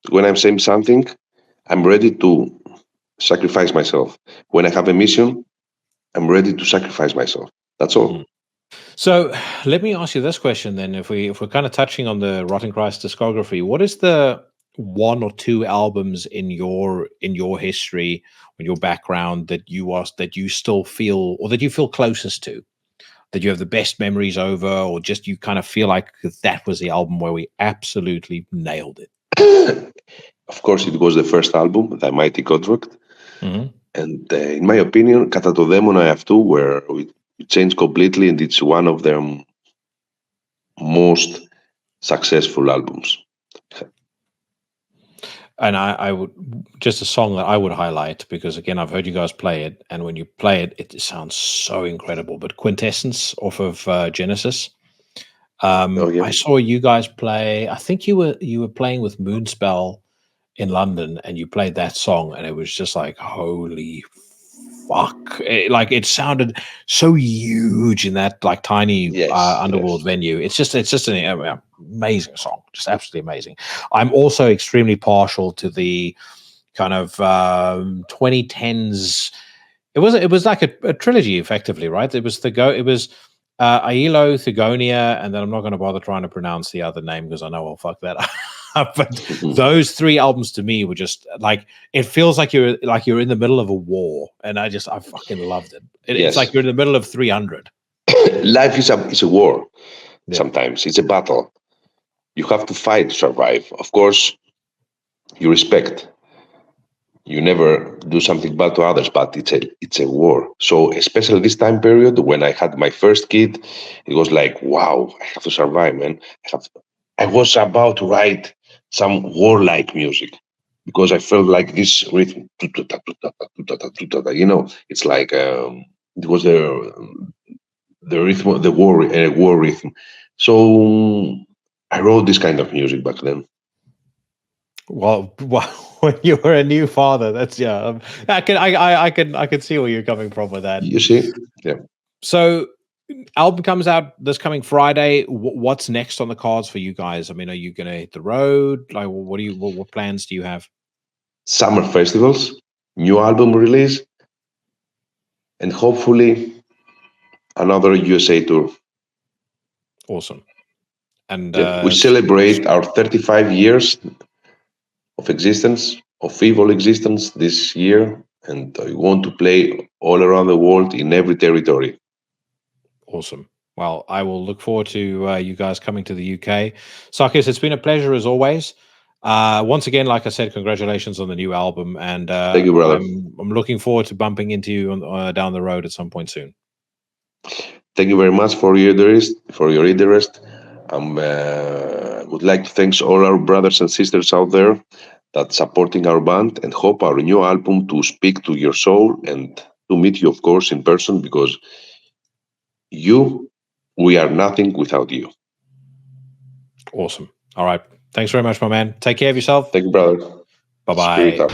[SPEAKER 1] When I'm saying something, I'm ready to sacrifice myself. When I have a mission, I'm ready to sacrifice myself. That's all.
[SPEAKER 2] Mm. So let me ask you this question then. If we're kind of touching on the Rotting Christ discography, what is the one or two albums in your history, in your background that you still feel, or that you feel closest to, that you have the best memories over, or just you kind of feel like that was the album where we absolutely nailed it?
[SPEAKER 1] Of course, it was the first album, The Mighty Contract.
[SPEAKER 2] Mm-hmm.
[SPEAKER 1] And in my opinion, Κατά το δαίμονα αυτού, where we changed completely, and it's one of their most successful albums.
[SPEAKER 2] And I would, just a song that I would highlight, because again, I've heard you guys play it, and when you play it, it sounds so incredible. But Quintessence off of Genesis. I saw you guys play. I think you were playing with Moonspell in London, and you played that song, and it was just like, holy fuck! It sounded so huge in that like tiny underworld venue. It's just an amazing song, just absolutely amazing. I'm also extremely partial to the kind of 2010s. It was like a trilogy, effectively, right? It was Ailo, Thigonia, and then I'm not going to bother trying to pronounce the other name because I know I'll fuck that up. But those three albums to me were just like, it feels like you're in the middle of a war, and I fucking loved it. It's like you're in the middle of 300.
[SPEAKER 1] Life is a war. Yeah. Sometimes it's a battle. You have to fight to survive. Of course, you respect. You never do something bad to others, but it's a war. So especially this time period when I had my first kid, it was like, wow, I have to survive, man. I was about to write some warlike music because I felt like this rhythm, it's like it was the rhythm of the war rhythm. So I wrote this kind of music back then.
[SPEAKER 2] Well, when you were a new father, that's I can see where you're coming from with that.
[SPEAKER 1] You see, yeah.
[SPEAKER 2] So, album comes out this coming Friday. What's next on the cards for you guys? I mean, are you going to hit the road? Like, what plans do you have?
[SPEAKER 1] Summer festivals, new album release, and hopefully another USA tour.
[SPEAKER 2] Awesome. And
[SPEAKER 1] we celebrate our 35 years of existence, of evil existence this year, and I want to play all around the world in every territory.
[SPEAKER 2] Awesome. Well, I will look forward to you guys coming to the UK. Sakis, it's been a pleasure as always. Once again, like I said, congratulations on the new album, and
[SPEAKER 1] Thank you, brother.
[SPEAKER 2] I'm looking forward to bumping into you down the road at some point soon.
[SPEAKER 1] Thank you very much for your interest. Would like to thank all our brothers and sisters out there that supporting our band, and hope our new album to speak to your soul and to meet you, of course, in person, because we are nothing without you.
[SPEAKER 2] Awesome. All right. Thanks very much, my man. Take care of yourself.
[SPEAKER 1] Thank you, brother.
[SPEAKER 2] Bye-bye.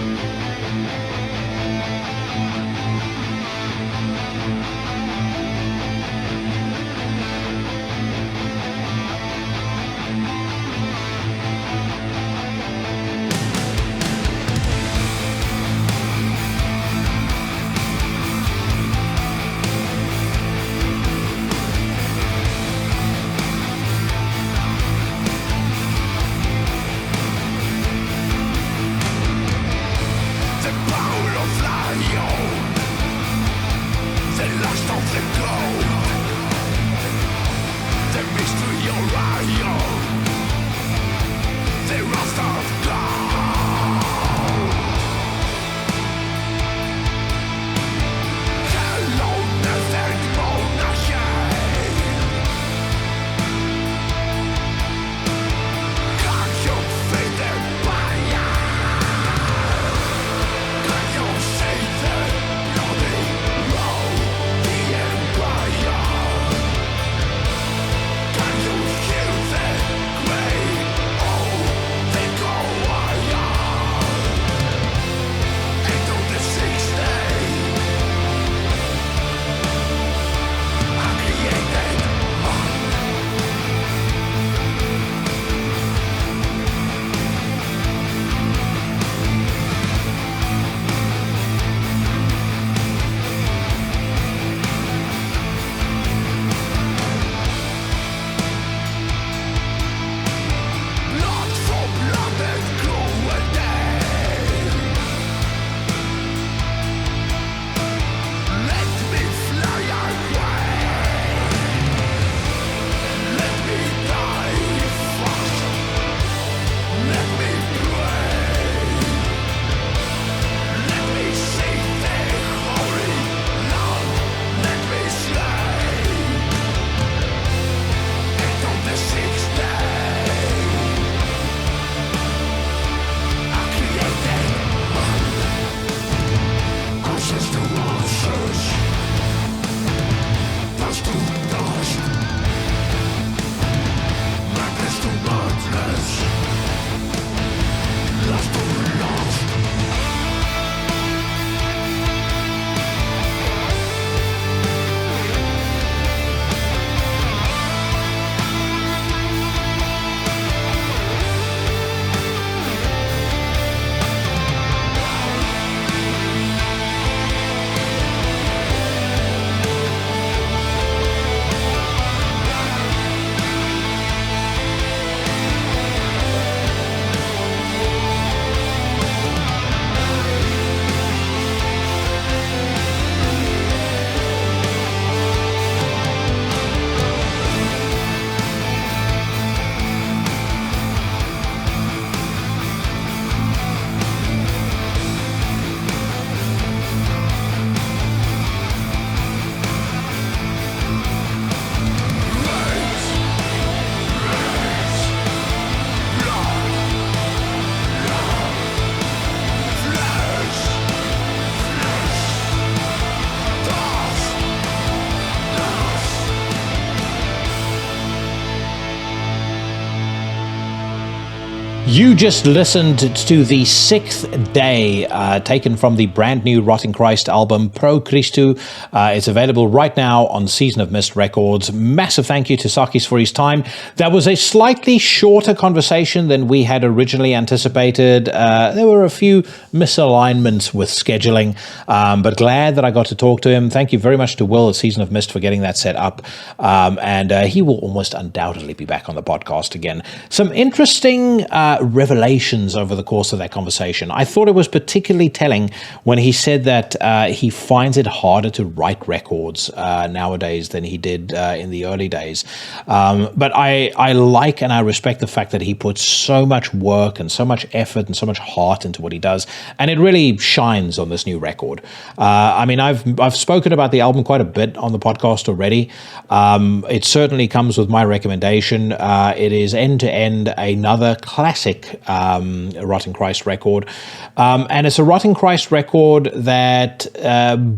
[SPEAKER 2] You just listened to the 6th Day, taken from the brand new Rotting Christ album, Pro Xristou. It's available right now on Season of Mist Records. Massive thank you to Sakis for his time. That was a slightly shorter conversation than we had originally anticipated. There were a few misalignments with scheduling, but glad that I got to talk to him. Thank you very much to Will at Season of Mist for getting that set up. And he will almost undoubtedly be back on the podcast again. Some interesting revelations over the course of that conversation. I thought it was particularly telling when he said that he finds it harder to write records nowadays than he did in the early days. But I like and I respect the fact that he puts so much work and so much effort and so much heart into what he does, and it really shines on this new record. I mean, I've spoken about the album quite a bit on the podcast already. It certainly comes with my recommendation. It is end to end another classic Rotting Christ record, and it's a Rotting Christ record that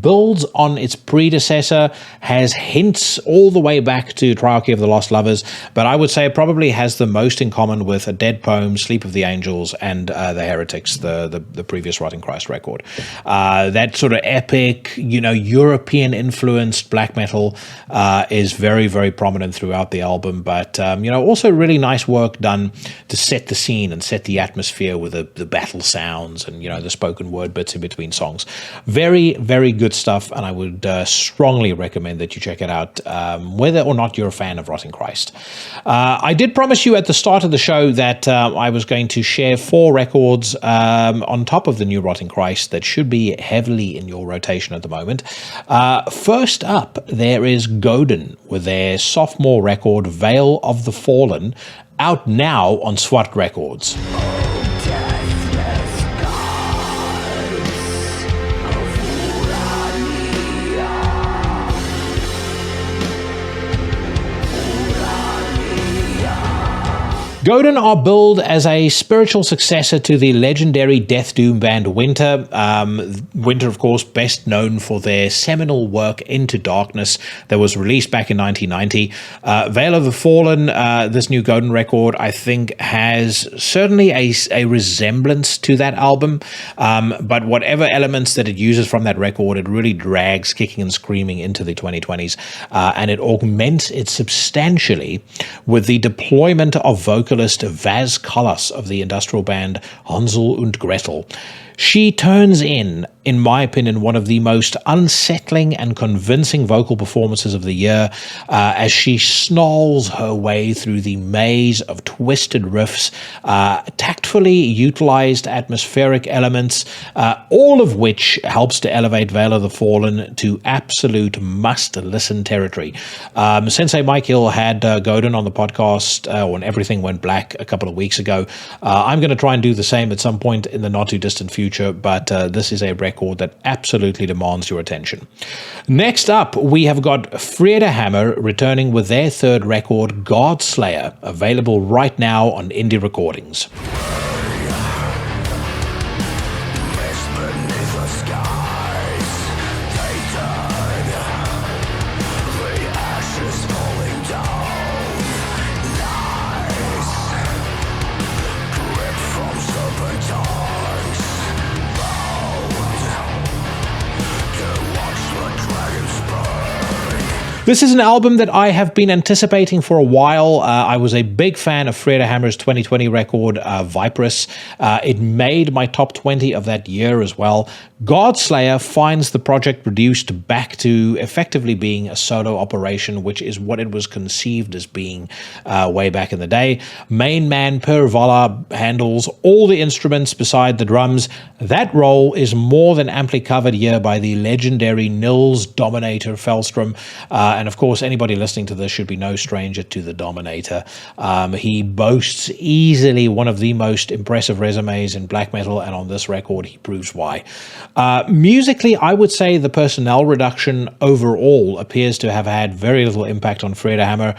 [SPEAKER 2] builds on its predecessor, has hints all the way back to Triarchy of the Lost Lovers, but I would say it probably has the most in common with A Dead Poem, Sleep of the Angels, and The Heretics, the previous Rotting Christ record. That sort of epic, European influenced black metal is very, very prominent throughout the album, but also really nice work done to set the scene and set the atmosphere with the battle sounds and the spoken word bits in between songs. Very, very good stuff, and I would strongly recommend that you check it out, whether or not you're a fan of Rotting Christ. I did promise you at the start of the show that I was going to share 4 records on top of the new Rotting Christ that should be heavily in your rotation at the moment. First up, there is Godin with their sophomore record, Veil of the Fallen, out now on Swart Records. Godin are billed as a spiritual successor to the legendary death doom band Winter. Winter, of course, best known for their seminal work Into Darkness that was released back in 1990. Veil of the Fallen, this new Godin record, I think has certainly a resemblance to that album, but whatever elements that it uses from that record, it really drags kicking and screaming into the 2020s, and it augments it substantially with the deployment of vocalist Vaz Kallas of the industrial band Hansel und Gretel. She turns in my opinion, one of the most unsettling and convincing vocal performances of the year as she snarls her way through the maze of twisted riffs, tactfully utilized atmospheric elements, all of which helps to elevate Veil of the Fallen to absolute must-listen territory. Sensei Mike Hill had Godin on the podcast when Everything Went Black a couple of weeks ago. I'm going to try and do the same at some point in the not-too-distant future, but this is a record that absolutely demands your attention. Next up, we have got Freda Hammer returning with their 3rd record, God Slayer, available right now on Indie Recordings. This is an album that I have been anticipating for a while. I was a big fan of Freda Hammer's 2020 record, Viperous. It made my top 20 of that year as well. Godslayer finds the project reduced back to effectively being a solo operation, which is what it was conceived as being way back in the day. Main man Per Volla handles all the instruments beside the drums. That role is more than amply covered here by the legendary Nils Dominator Fellstrom. And of course, anybody listening to this should be no stranger to the Dominator. He boasts easily one of the most impressive resumes in black metal, and on this record, he proves why. Musically, I would say the personnel reduction overall appears to have had very little impact on Freda Hammer.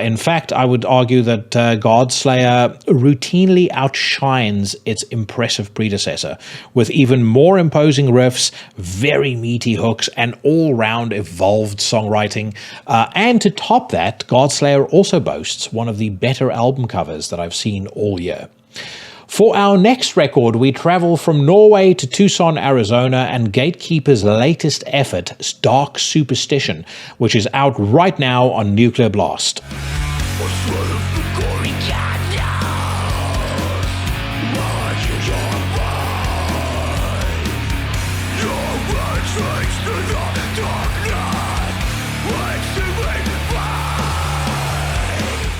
[SPEAKER 2] In fact, I would argue that Godslayer routinely outshines its impressive predecessor, with even more imposing riffs, very meaty hooks, and all-round evolved songwriting. And to top that, Godslayer also boasts one of the better album covers that I've seen all year. For our next record, we travel from Norway to Tucson, Arizona, and Gatekeeper's latest effort, Dark Superstition, which is out right now on Nuclear Blast.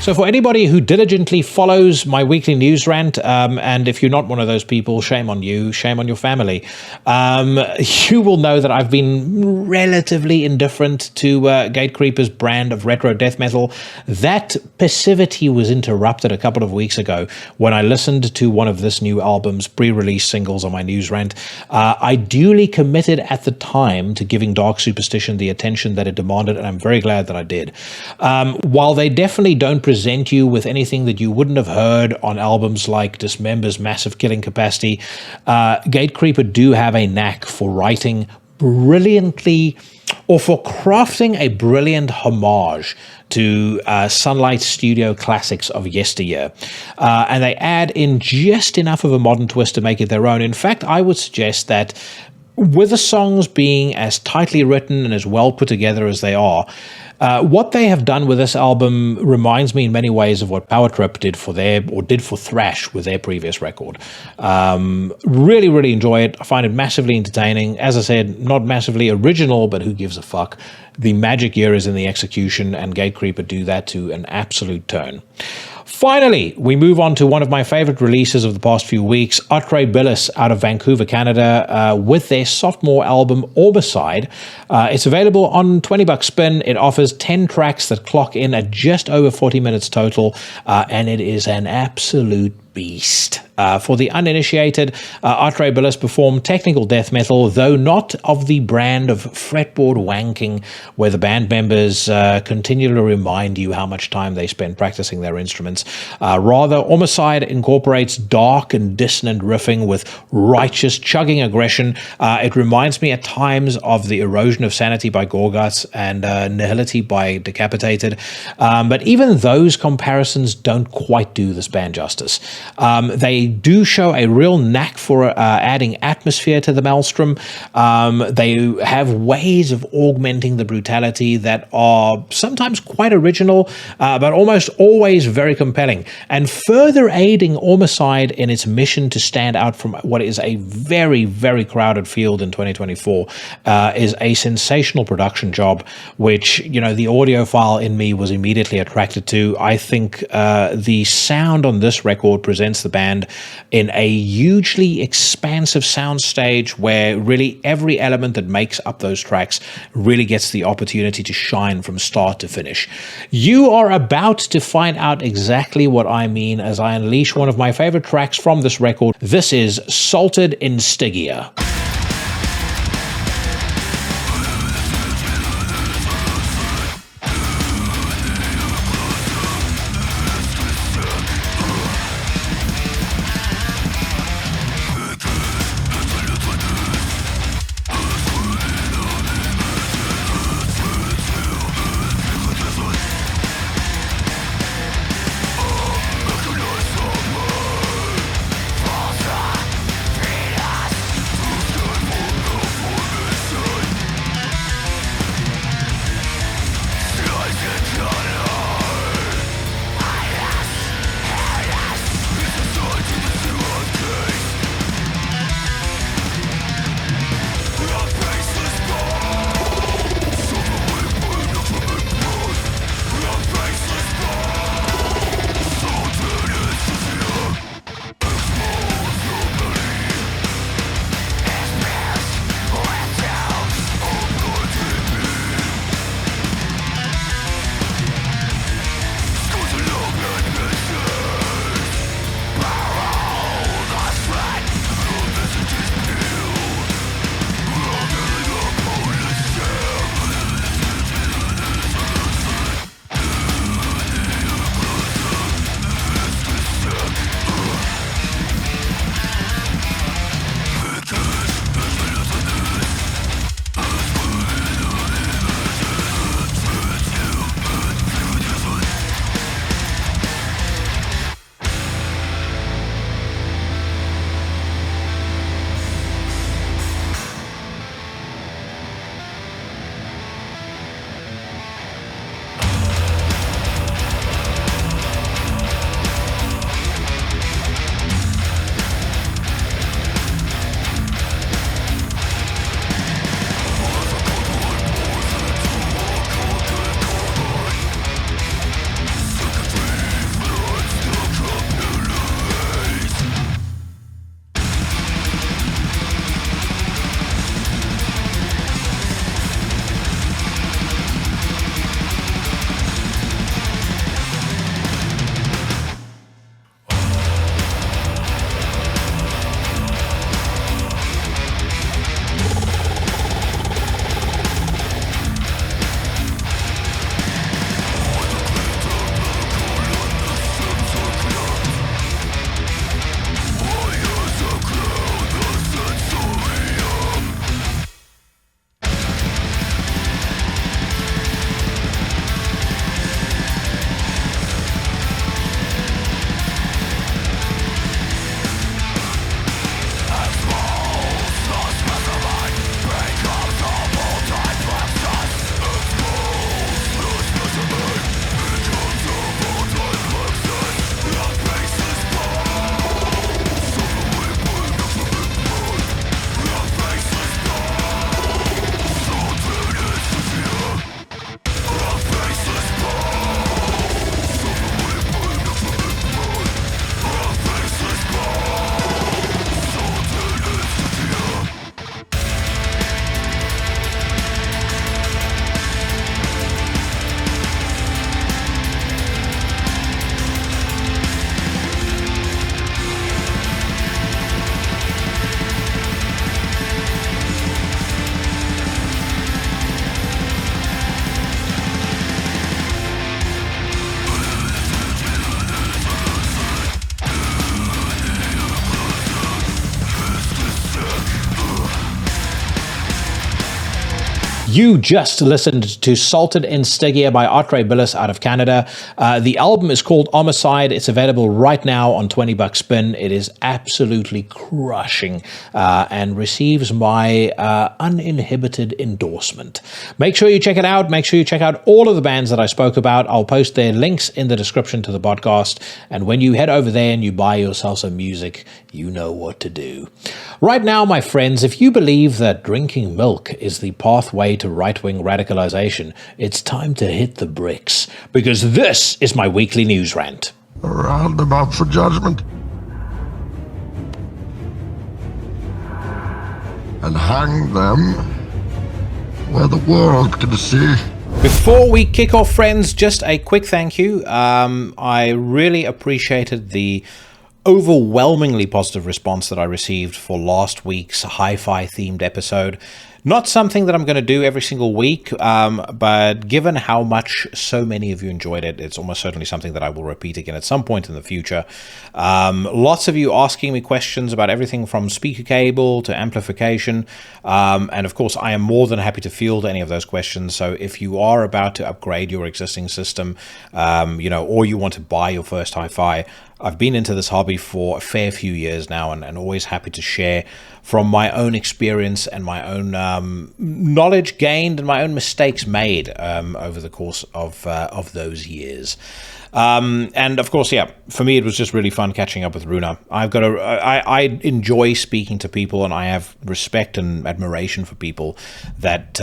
[SPEAKER 2] So for anybody who diligently follows my weekly news rant, and if you're not one of those people, shame on you, shame on your family, you will know that I've been relatively indifferent to Gatecreeper's brand of retro death metal. That passivity was interrupted a couple of weeks ago when I listened to one of this new album's pre-release singles on my news rant. I duly committed at the time to giving Dark Superstition the attention that it demanded, and I'm very glad that I did. While they definitely don't present you with anything that you wouldn't have heard on albums like Dismember's massive killing capacity, Gatecreeper do have a knack for writing brilliantly, or for crafting a brilliant homage to Sunlight Studio classics of yesteryear. And they add in just enough of a modern twist to make it their own. In fact, I would suggest that with the songs being as tightly written and as well put together as they are, what they have done with this album reminds me in many ways of what Power Trip did for Thrash with their previous record. Really, really enjoy it. I find it massively entertaining. As I said, not massively original, but who gives a fuck? The magic here is in the execution, and Gatecreeper do that to an absolute turn. Finally, we move on to one of my favorite releases of the past few weeks, Atrae Billis out of Vancouver, Canada, with their sophomore album, Orbicide. It's available on $20 spin. It offers 10 tracks that clock in at just over 40 minutes total, and it is an absolute beast. For the uninitiated, Atrae Billis performed technical death metal, though not of the brand of fretboard wanking, where the band members continue to remind you how much time they spend practicing their instruments. Rather, Orbicide incorporates dark and dissonant riffing with righteous chugging aggression. It reminds me at times of the Erosion of Sanity by Gorguts and Nihility by Decapitated. But even those comparisons don't quite do this band justice. They do show a real knack for adding atmosphere to the maelstrom. They have ways of augmenting the brutality that are sometimes quite original, but almost always very compelling, and further aiding Orbicide in its mission to stand out from what is a very, very crowded field in 2024 is a sensational production job, which, you know, the audiophile in me was immediately attracted to. I think the sound on this record presents the band in a hugely expansive soundstage where really every element that makes up those tracks really gets the opportunity to shine from start to finish. You are about to find out exactly what I mean as I unleash one of my favorite tracks from this record. This is Salted in Stygia. You just listened to Salted in Stygia by Atrae Billis out of Canada. The album is called Homicide. It's available right now on 20 bucks spin. It is absolutely crushing and receives my uninhibited endorsement. Make sure you check it out. Make sure you check out all of the bands that I spoke about. I'll post their links in the description to the podcast. And when you head over there and you buy yourself some music, you know what to do. Right now, my friends, if you believe that drinking milk is the pathway to right-wing radicalization, it's time to hit the bricks, because this is my weekly news rant.
[SPEAKER 4] Round them up for judgment and hang them where the world can see.
[SPEAKER 2] Before we kick off, friends, just a quick thank you. I really appreciated the overwhelmingly positive response that I received for last week's hi-fi themed episode. Not something that I'm going to do every single week, but given how much so many of you enjoyed it, it's almost certainly something that I will repeat again at some point in the future. Lots of you asking me questions about everything from speaker cable to amplification, and of course I am more than happy to field any of those questions. So if you are about to upgrade your existing system, or you want to buy your first hi-fi, I've been into this hobby for a fair few years now, and always happy to share from my own experience and my own knowledge gained and my own mistakes made over the course of those years. And of course, for me, it was just really fun catching up with Runa. I enjoy speaking to people, and I have respect and admiration for people that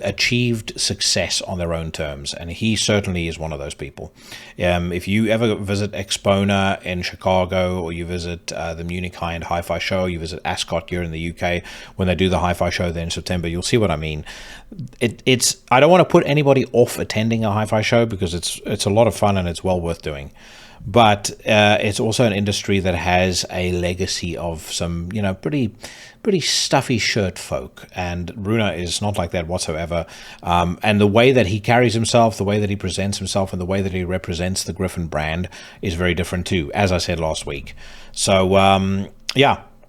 [SPEAKER 2] achieved success on their own terms. And he certainly is one of those people. If you ever visit Exponent in Chicago, or you visit the Munich High-End Hi-Fi Show, you visit Ascot here in the UK, when they do the Hi-Fi Show there in September, you'll see what I mean. I don't want to put anybody off attending a hi-fi show, because it's a lot of fun and it's well worth doing, but it's also an industry that has a legacy of some pretty stuffy shirt folk, and Runa is not like that whatsoever. And the way that he carries himself, the way that he presents himself, and the way that he represents the Griffin brand is very different too, as I said last week. So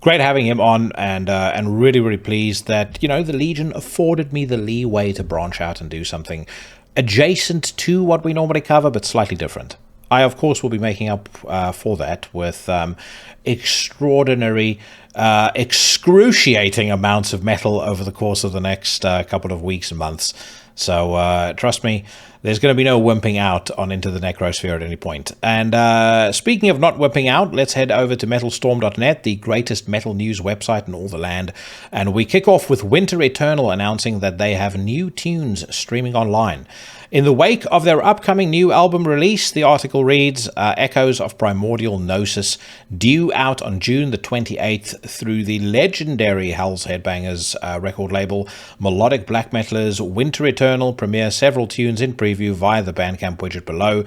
[SPEAKER 2] great having him on, and really, really pleased that, the Legion afforded me the leeway to branch out and do something adjacent to what we normally cover, but slightly different. I, of course, will be making up for that with extraordinary, excruciating amounts of metal over the course of the next couple of weeks and months. So trust me, there's going to be no wimping out on Into the Necrosphere at any point. And speaking of not wimping out, let's head over to metalstorm.net, the greatest metal news website in all the land. And we kick off with Winter Eternal announcing that they have new tunes streaming online. In the wake of their upcoming new album release, the article reads, Echoes of Primordial Gnosis, due out on June the 28th through the legendary Hell's Headbangers record label. Melodic black metalers Winter Eternal premiere several tunes in preview via the Bandcamp widget below.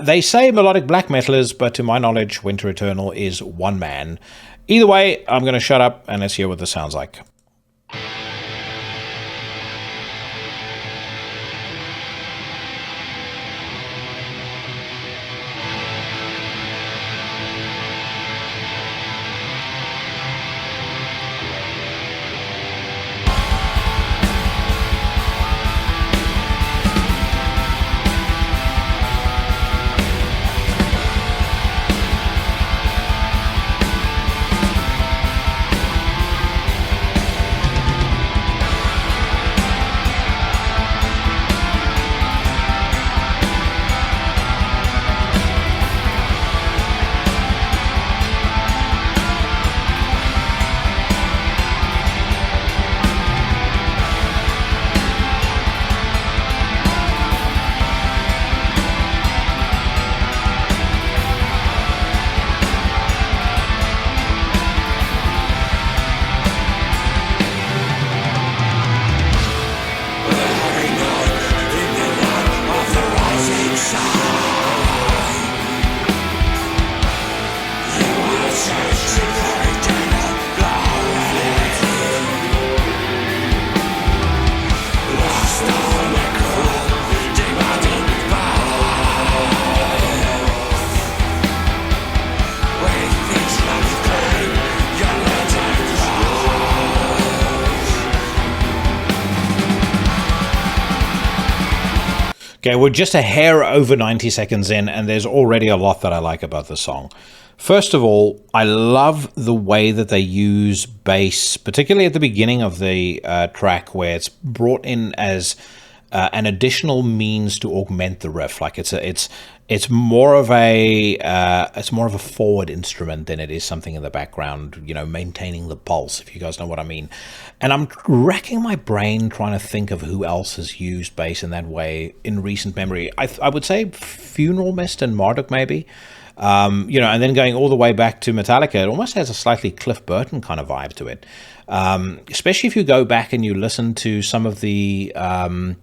[SPEAKER 2] They say melodic black metalers, but to my knowledge, Winter Eternal is one man. Either way, I'm going to shut up and let's hear what this sounds like. Okay, we're just a hair over 90 seconds in, and there's already a lot that I like about the song. First of all, I love the way that they use bass, particularly at the beginning of the track, where it's brought in as an additional means to augment the riff. Like it's more of a forward instrument than it is something in the background, maintaining the pulse, if you guys know what I mean. And I'm racking my brain trying to think of who else has used bass in that way in recent memory. I would say Funeral Mist and Marduk, maybe. And then going all the way back to Metallica, it almost has a slightly Cliff Burton kind of vibe to it. Especially if you go back and you listen to some of the old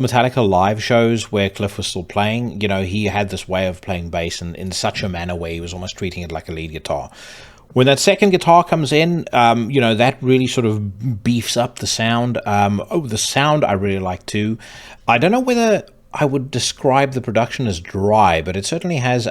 [SPEAKER 2] Metallica live shows where Cliff was still playing. He had this way of playing bass in such a manner where he was almost treating it like a lead guitar. When that second guitar comes in, that really sort of beefs up the sound. The sound I really like too. I don't know whether I would describe the production as dry, but it certainly has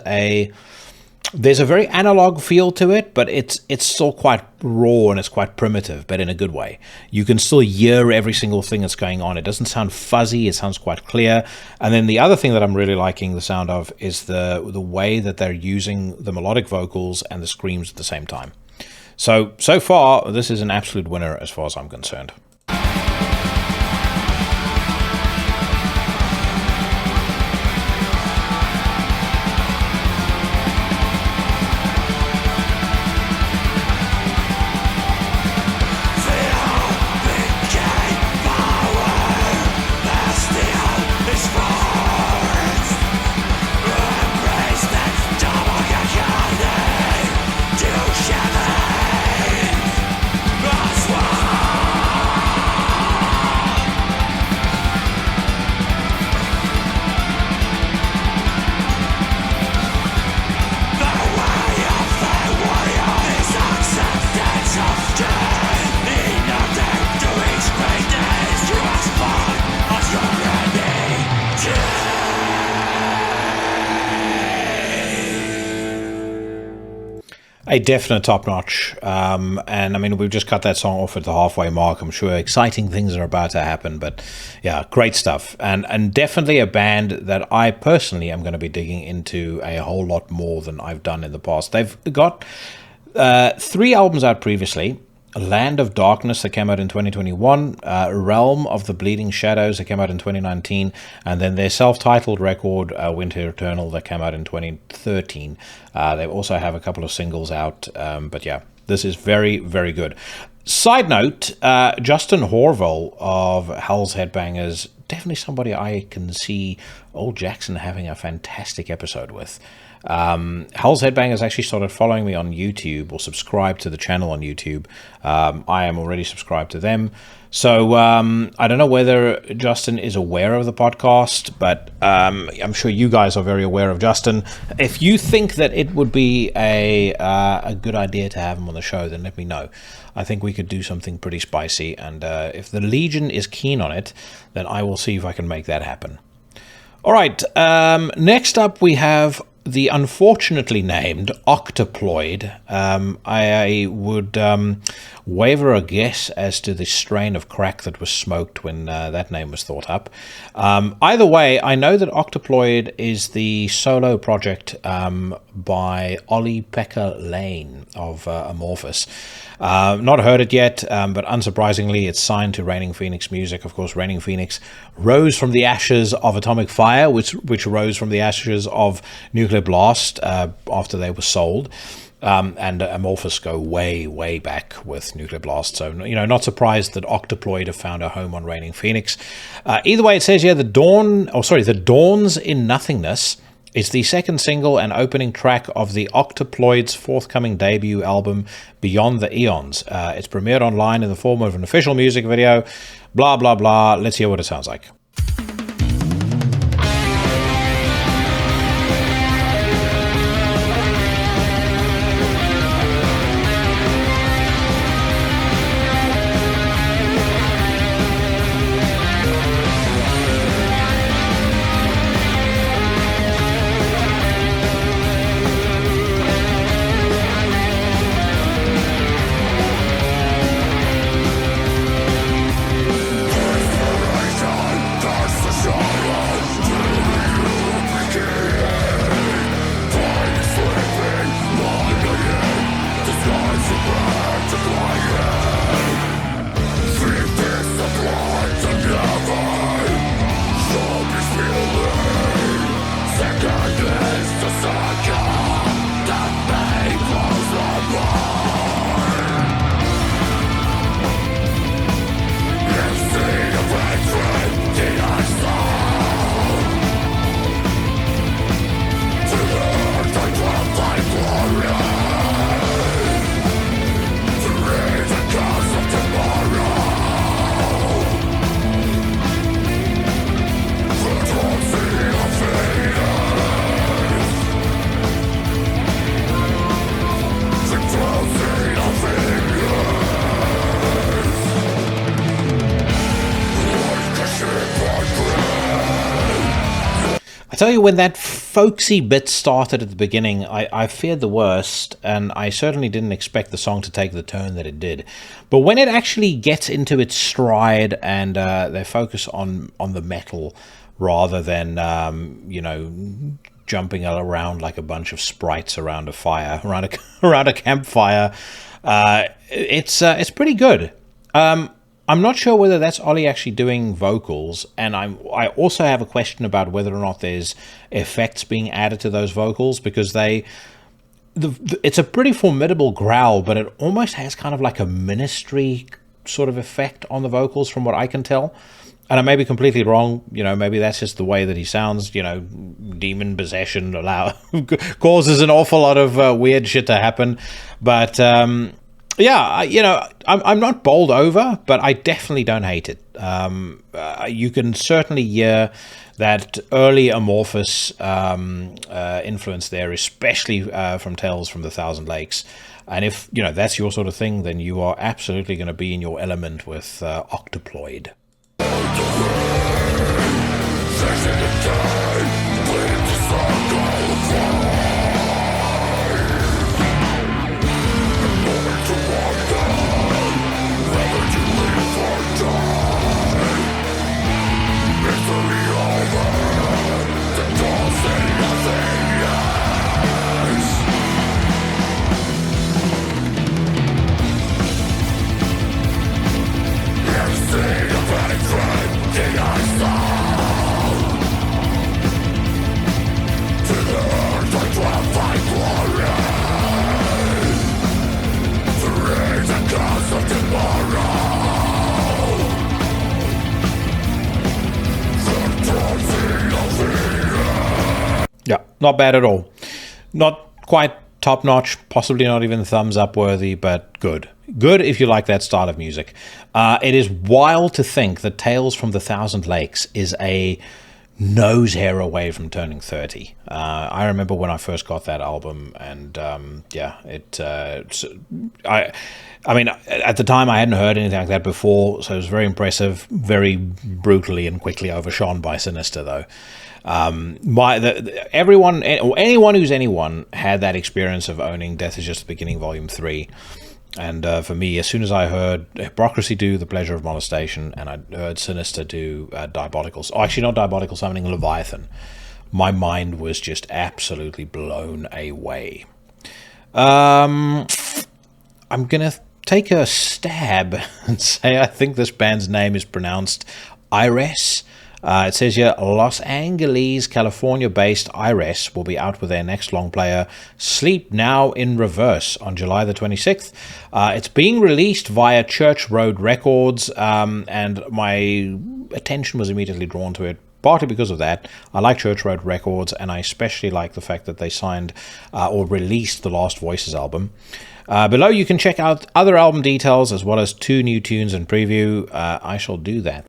[SPEAKER 2] there's a very analog feel to it, but it's still quite raw and it's quite primitive, but in a good way. You can still hear every single thing that's going on. It doesn't sound fuzzy, it sounds quite clear. And then the other thing that I'm really liking the sound of is the way that they're using the melodic vocals and the screams at the same time. So far, this is an absolute winner as far as I'm concerned. A definite top-notch, and I mean, we've just cut that song off at the halfway mark. I'm sure exciting things are about to happen, but yeah, great stuff, and definitely a band that I personally am going to be digging into a whole lot more than I've done in the past. They've got 3 albums out previously. Land of Darkness that came out in 2021, Realm of the Bleeding Shadows that came out in 2019, and then their self-titled record, Winter Eternal, that came out in 2013. They also have a couple of singles out, but yeah, this is very, very good. Side note, Justin Horville of Hell's Headbangers, definitely somebody I can see old Jackson having a fantastic episode with. Hell's Headbangers actually started following me on YouTube, or subscribed to the channel on YouTube. I am already subscribed to them. So I don't know whether Justin is aware of the podcast, but I'm sure you guys are very aware of Justin. If you think that it would be a good idea to have him on the show, then let me know. I think we could do something pretty spicy, and if the Legion is keen on it, then I will see if I can make that happen. All right, next up we have the unfortunately named Octoploid. I would waver a guess as to the strain of crack that was smoked when that name was thought up. Either way, I know that Octoploid is the solo project by Ollie-Pekka Lane of Amorphous. Not heard it yet, but unsurprisingly, it's signed to Reigning Phoenix Music. Of course, Reigning Phoenix rose from the ashes of Atomic Fire, which rose from the ashes of Nuclear Blast after they were sold. And Amorphous go way, way back with Nuclear Blast. So, not surprised that Octoploid have found a home on Reigning Phoenix. Either way, it says here, The Dawns in Nothingness is the second single and opening track of the Octoploid's forthcoming debut album, Beyond the Eons. It's premiered online in the form of an official music video. Blah, blah, blah. Let's hear what it sounds like. tell you, when that folksy bit started at the beginning, I feared the worst, and I certainly didn't expect the song to take the turn that it did. But when it actually gets into its stride and they focus on the metal rather than, jumping around like a bunch of sprites around a fire, around a campfire, it's pretty good. I'm not sure whether that's Ollie actually doing vocals, and I also have a question about whether or not there's effects being added to those vocals, because it's a pretty formidable growl, but it almost has kind of like a ministry sort of effect on the vocals from what I can tell. And I may be completely wrong, maybe that's just the way that he sounds, demon possession causes an awful lot of weird shit to happen. But, I'm not bowled over, but I definitely don't hate it. You can certainly hear that early Amorphous influence there, especially from Tales from the Thousand Lakes. And if, that's your sort of thing, then you are absolutely going to be in your element with Octoploid. Yeah, not bad at all. Not quite top-notch, possibly not even thumbs-up worthy, but good. Good if you like that style of music. It is wild to think that Tales from the Thousand Lakes is a nose hair away from turning 30. I remember when I first got that album, and I mean, at the time I hadn't heard anything like that before, so it was very impressive, very brutally and quickly overshone by Sinister, though. Everyone, or anyone who's anyone, had that experience of owning Death Is Just the Beginning Volume 3. And for me, as soon as I heard Hypocrisy do The Pleasure of Molestation, and I heard Sinister do Diabolical, actually not Diabolical Summoning, Leviathan, my mind was just absolutely blown away. I'm going to take a stab and say I think this band's name is pronounced Iris. It says here, Los Angeles, California-based Iris will be out with their next long player, Sleep Now in Reverse, on July the 26th. It's being released via Church Road Records, and my attention was immediately drawn to it, partly because of that. I like Church Road Records, and I especially like the fact that they signed or released the Lost Voices album. Below, you can check out other album details, as well as 2 new tunes and preview. I shall do that.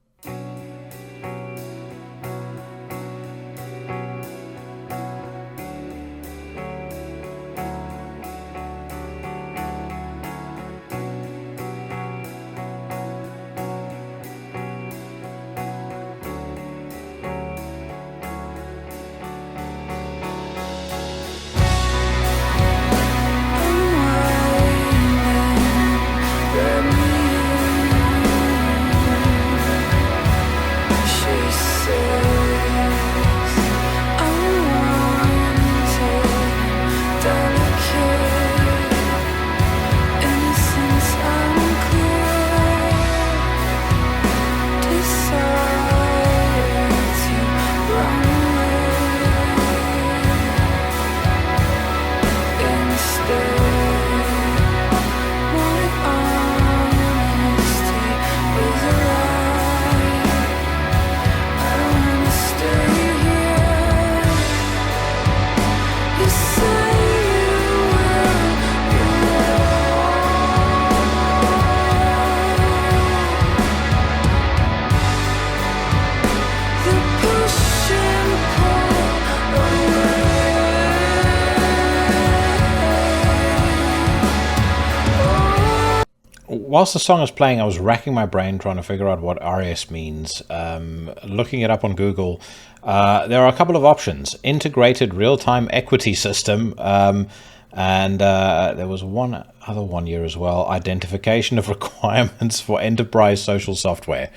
[SPEAKER 2] Whilst the song is playing, I was racking my brain trying to figure out what Arius means. Looking it up on Google, There are a couple of options: integrated real-time equity system, and there was one other one here as well: identification of requirements for enterprise social software.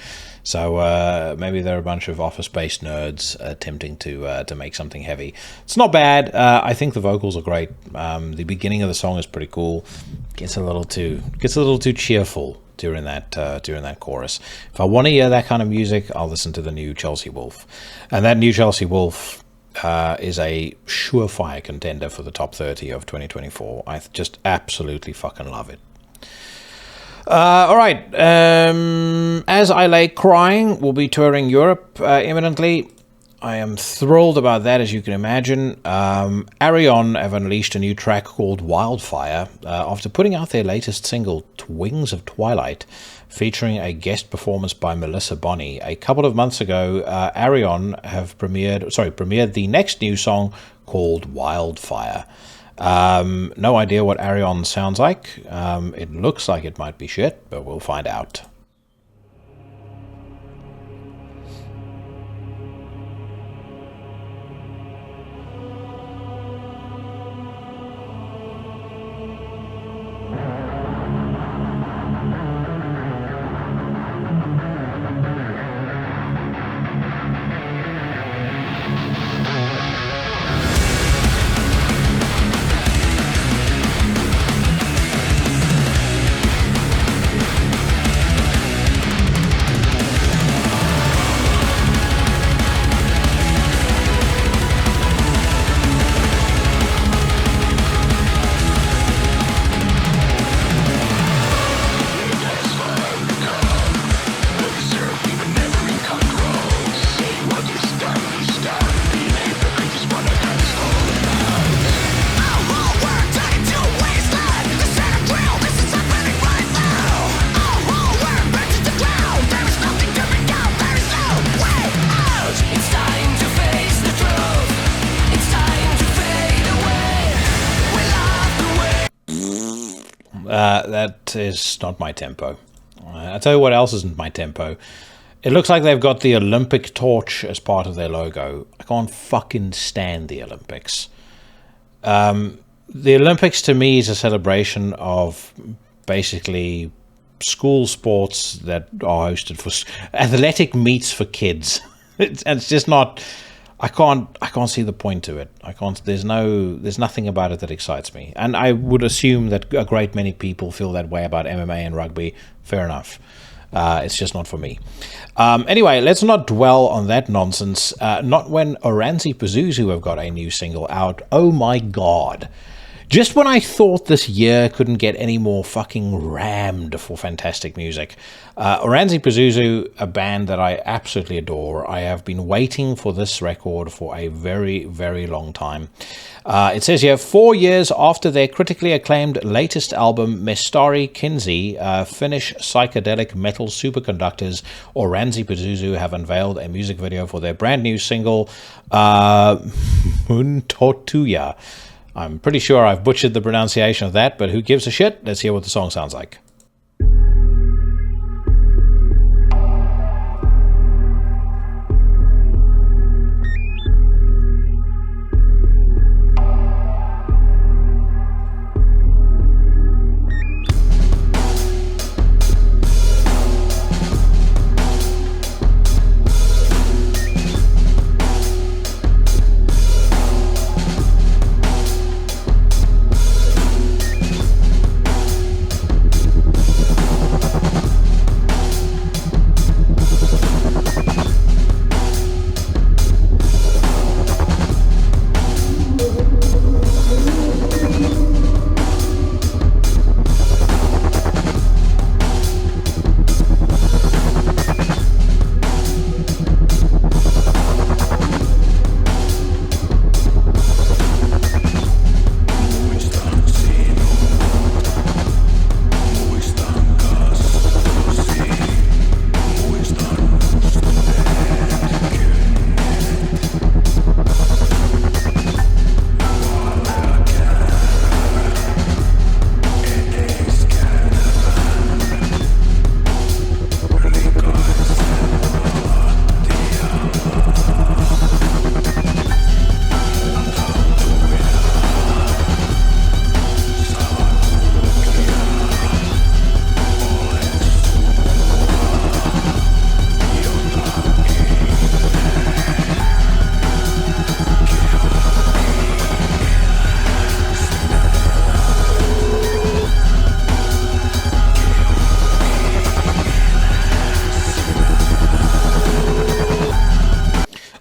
[SPEAKER 2] So maybe they're a bunch of office-based nerds attempting to make something heavy. It's not bad. I think the vocals are great. The beginning of the song is pretty cool. Gets a little too cheerful during that chorus. If I want to hear that kind of music, I'll listen to the new Chelsea Wolf, and that new Chelsea Wolf is a surefire contender for the top 30 of 2024. I just absolutely fucking love it. All right. As I lay crying, we'll be touring Europe imminently. I am thrilled about that, as you can imagine. Arion have unleashed a new track called Wildfire after putting out their latest single, Wings of Twilight, featuring a guest performance by Melissa Bonney. A couple of months ago, Arion have premiered the next new song called Wildfire. No idea what Arion sounds like. It looks like it might be shit, but we'll find out. That is not my tempo. I'll tell you what else isn't my tempo. It looks like they've got the Olympic torch as part of their logo. I can't fucking stand the Olympics. The Olympics to me is a celebration of basically school sports that are hosted for athletic meets for kids. It's just not. I can't see the point to it. There's nothing about it that excites me. And I would assume that a great many people feel that way about MMA and rugby. Fair enough. It's just not for me. Anyway, let's not dwell on that nonsense. Not when Oranzi Pazuzu have got a new single out. Oh my god. Just when I thought this year couldn't get any more fucking rammed for fantastic music. Oranzi Pazuzu, a band that I absolutely adore. I have been waiting for this record for a very, very long time. It says here, 4 years after their critically acclaimed latest album, Mestari Kinsey, Finnish psychedelic metal superconductors, Oranzi Pazuzu have unveiled a music video for their brand new single, Muntotuja. I'm pretty sure I've butchered the pronunciation of that, but who gives a shit? Let's hear what the song sounds like.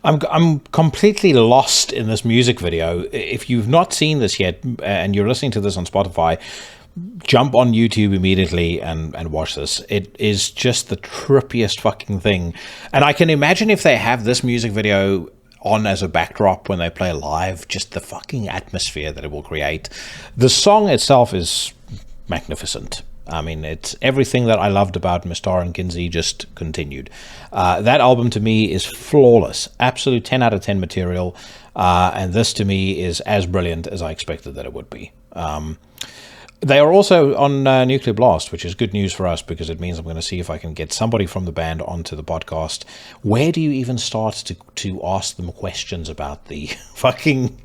[SPEAKER 2] I'm completely lost in this music video. If you've not seen this yet and you're listening to this on Spotify, jump on YouTube immediately and watch this. It is just the trippiest fucking thing. And I can imagine if they have this music video on as a backdrop when they play live, just the fucking atmosphere that it will create. The song itself is magnificent. I mean, it's everything that I loved about Mistar and Kinsey just continued. That album to me is flawless, absolute 10 out of 10 material, and this to me is as brilliant as I expected that it would be. They are also on Nuclear Blast, which is good news for us because it means I'm going to see if I can get somebody from the band onto the podcast. Where do you even start to ask them questions about the fucking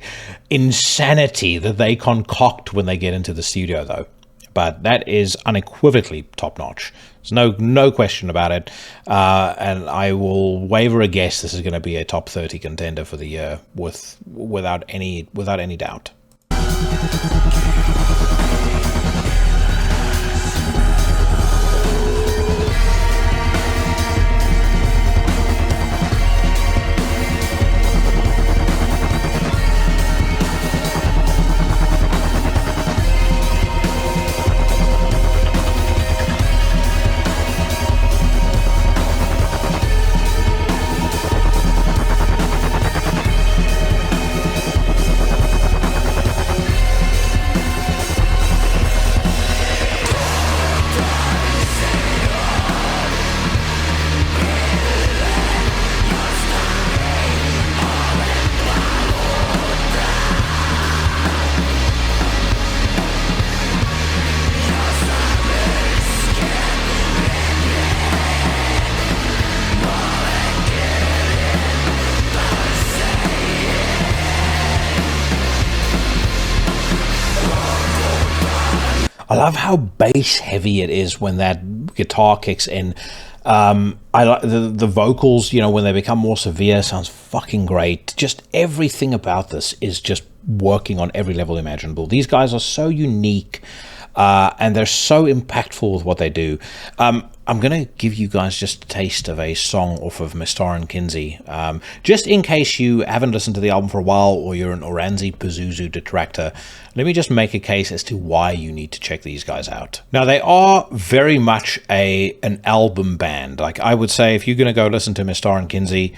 [SPEAKER 2] insanity that they concoct when they get into the studio, though? But that is unequivocally top-notch. There's no question about it. And I will wager a guess this is going to be a top 30 contender for the year without any doubt. I love how bass heavy it is when that guitar kicks in. I like the vocals, you know, when they become more severe, sounds fucking great. Just everything about this is just working on every level imaginable. These guys are so unique, and they're so impactful with what they do. I'm going to give you guys just a taste of a song off of Mistar and Kinsey. Just in case you haven't listened to the album for a while or you're an Oranssi Pazuzu detractor, let me just make a case as to why you need to check these guys out. Now, they are very much an album band. Like, I would say if you're going to go listen to Mistar and Kinsey,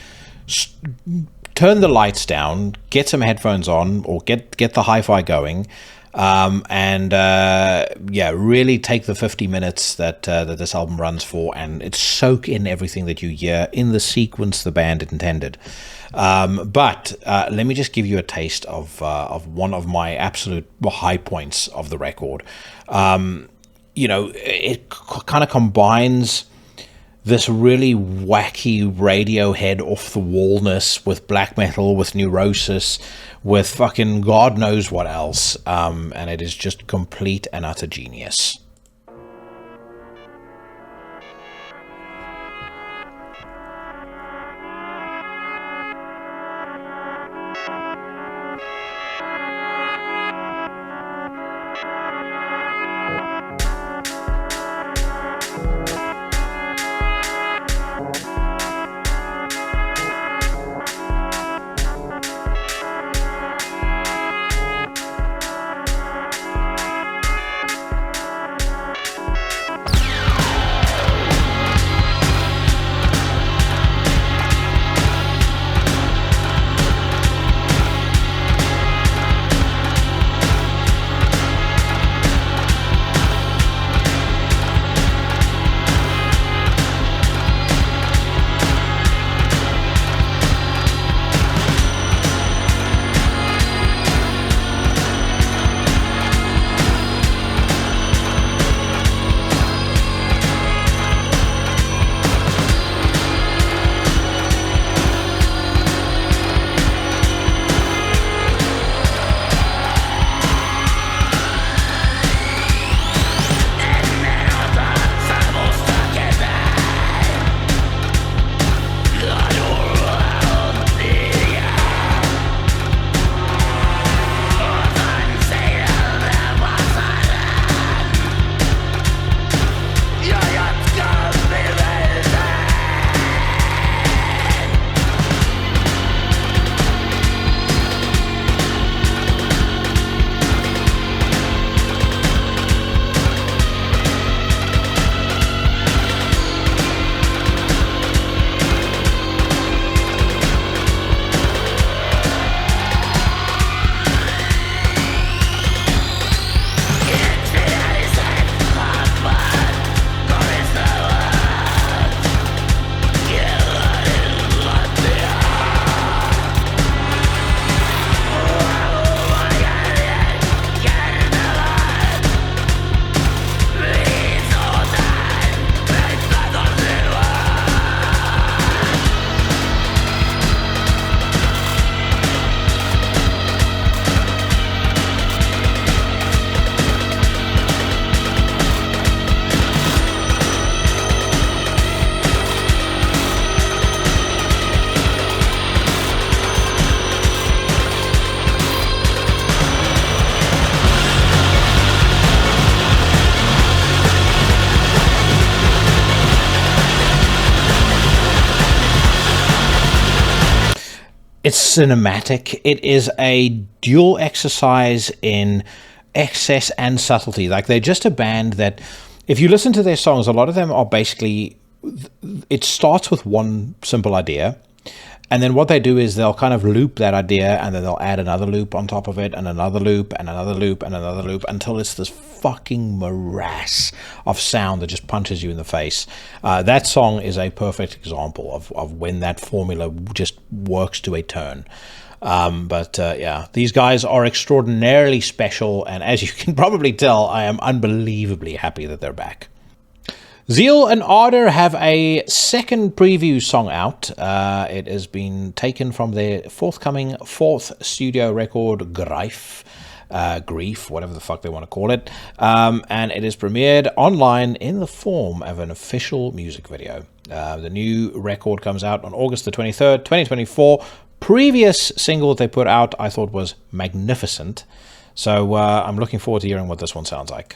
[SPEAKER 2] turn the lights down, get some headphones on, or get the hi-fi going, really take the 50 minutes that this album runs for, and soak in everything that you hear in the sequence the band intended. But let me just give you a taste of one of my absolute high points of the record. It kind of combines this really wacky Radiohead off-the-wallness with black metal, with Neurosis, with fucking God knows what else. And it is just complete and utter genius. It's cinematic. It is a dual exercise in excess and subtlety. Like, they're just a band that, if you listen to their songs, a lot of them are basically, it starts with one simple idea, and then what they do is they'll kind of loop that idea, and then they'll add another loop on top of it, and another loop, and another loop, and another loop, until it's this fucking morass of sound that just punches you in the face. That song is a perfect example of when that formula just works to a turn. Yeah, these guys are extraordinarily special, and as you can probably tell, I am unbelievably happy that they're back. Zeal and Ardor have a second preview song out. It has been taken from their forthcoming fourth studio record, Grief, whatever the fuck they want to call it, and it is premiered online in the form of an official music video. The new record comes out on August the 23rd, 2024. Previous single they put out I thought was magnificent, so I'm looking forward to hearing what this one sounds like.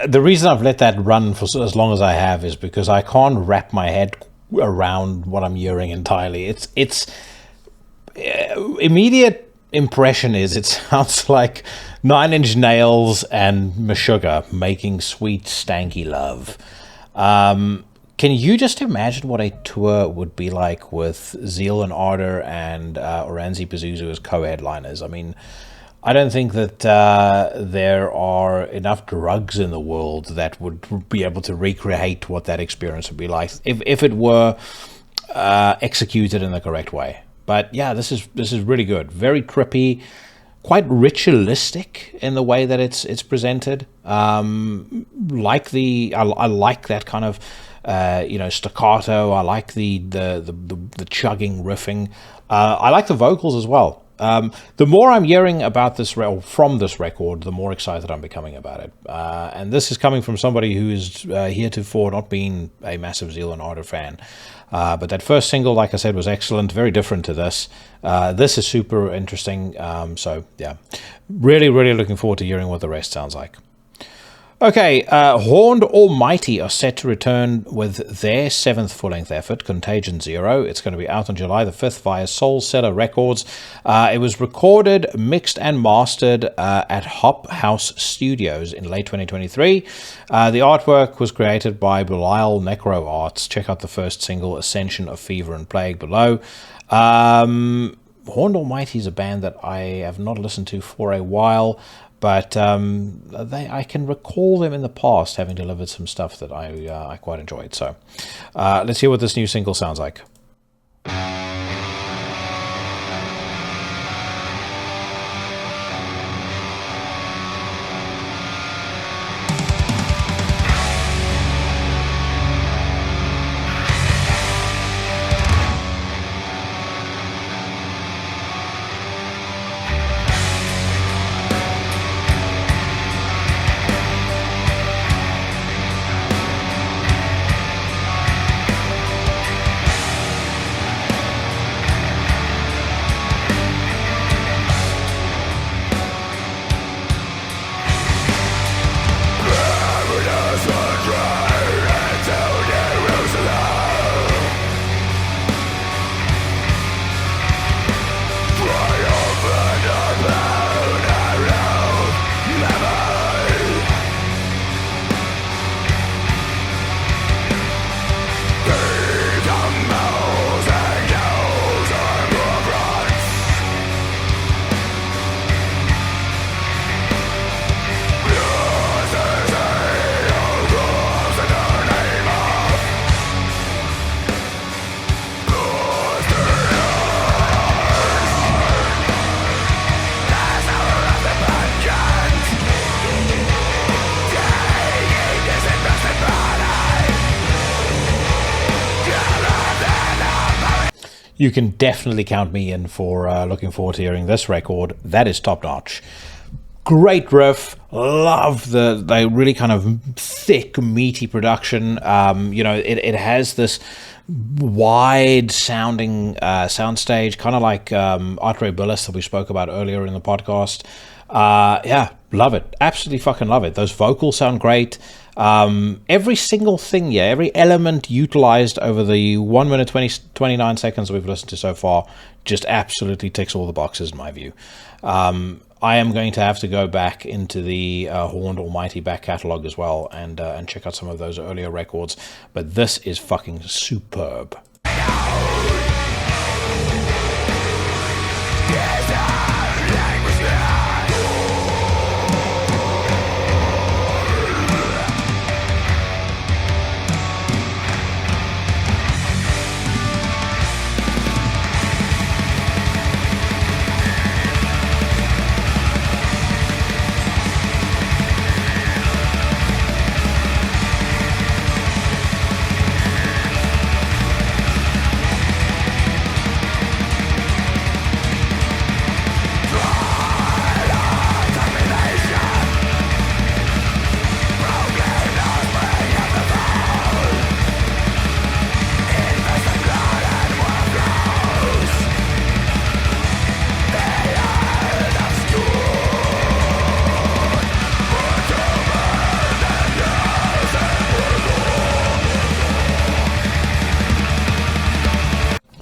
[SPEAKER 2] The reason I've let that run for as long as I have is because I can't wrap my head around what I'm hearing entirely. It's immediate impression is it sounds like Nine Inch Nails and Meshuggah making sweet stanky love. Can you just imagine what a tour would be like with Zeal and Ardor and Oranzi Pazuzu as co-headliners? I mean, I don't think that there are enough drugs in the world that would be able to recreate what that experience would be like if it were executed in the correct way. But yeah, this is really good, very trippy, quite ritualistic in the way that it's presented. I like that kind of staccato. I like the chugging riffing. I like the vocals as well. The more I'm hearing about this from this record, the more excited I'm becoming about it. And this is coming from somebody who is heretofore not been a massive Zeal and Ardor fan. But that first single, like I said, was excellent, very different to this. This is super interesting. So yeah, really, really looking forward to hearing what the rest sounds like. Okay, Horned Almighty are set to return with their seventh full-length effort, Contagion Zero. It's going to be out on July the 5th via Soul Seller Records. It was recorded, mixed, and mastered at Hop House Studios in late 2023. The artwork was created by Belial Necro Arts. Check out the first single, Ascension of Fever and Plague, below. Horned Almighty is a band that I have not listened to for a while, but I can recall them in the past having delivered some stuff that I quite enjoyed. So let's hear what this new single sounds like. you can definitely count me in for looking forward to hearing this record. That is top notch. Great riff. Love the really kind of thick, meaty production. It has this wide sounding soundstage, kind of like Atrae Billis that we spoke about earlier in the podcast. Love it. Absolutely fucking love it. Those vocals sound great. Every single thing, every element utilized over the 1 minute 29 seconds we've listened to so far just absolutely ticks all the boxes in my view. I am going to have to go back into the Horned Almighty back catalogue as well and check out some of those earlier records, but this is fucking superb.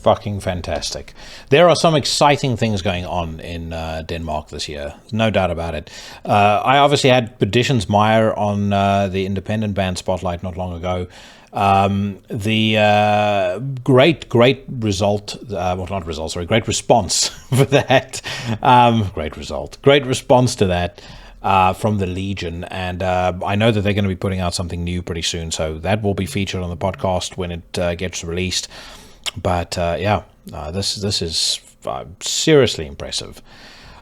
[SPEAKER 2] Fucking fantastic. There are some exciting things going on in Denmark this year, no doubt about it. I obviously had Petitions Meyer on the independent band Spotlight not long ago. The great result, great response for that. Great response to that from the Legion, and I know that they're going to be putting out something new pretty soon, so that will be featured on the podcast when it gets released. But this is seriously impressive.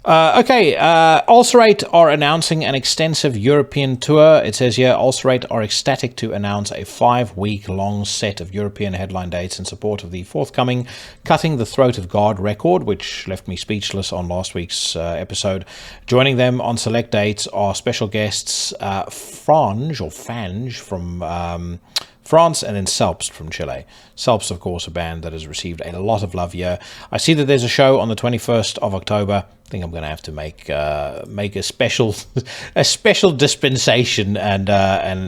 [SPEAKER 2] Ulcerate are announcing an extensive European tour. It says here, Ulcerate are ecstatic to announce a 5-week-long set of European headline dates in support of the forthcoming Cutting the Throat of God record, which left me speechless on last week's episode. Joining them on select dates are special guests Fange from France, and then Selpst from Chile. Selpst, of course, a band that has received a lot of love here. I see that there's a show on the 21st of October. I think I'm going to have to make a special dispensation and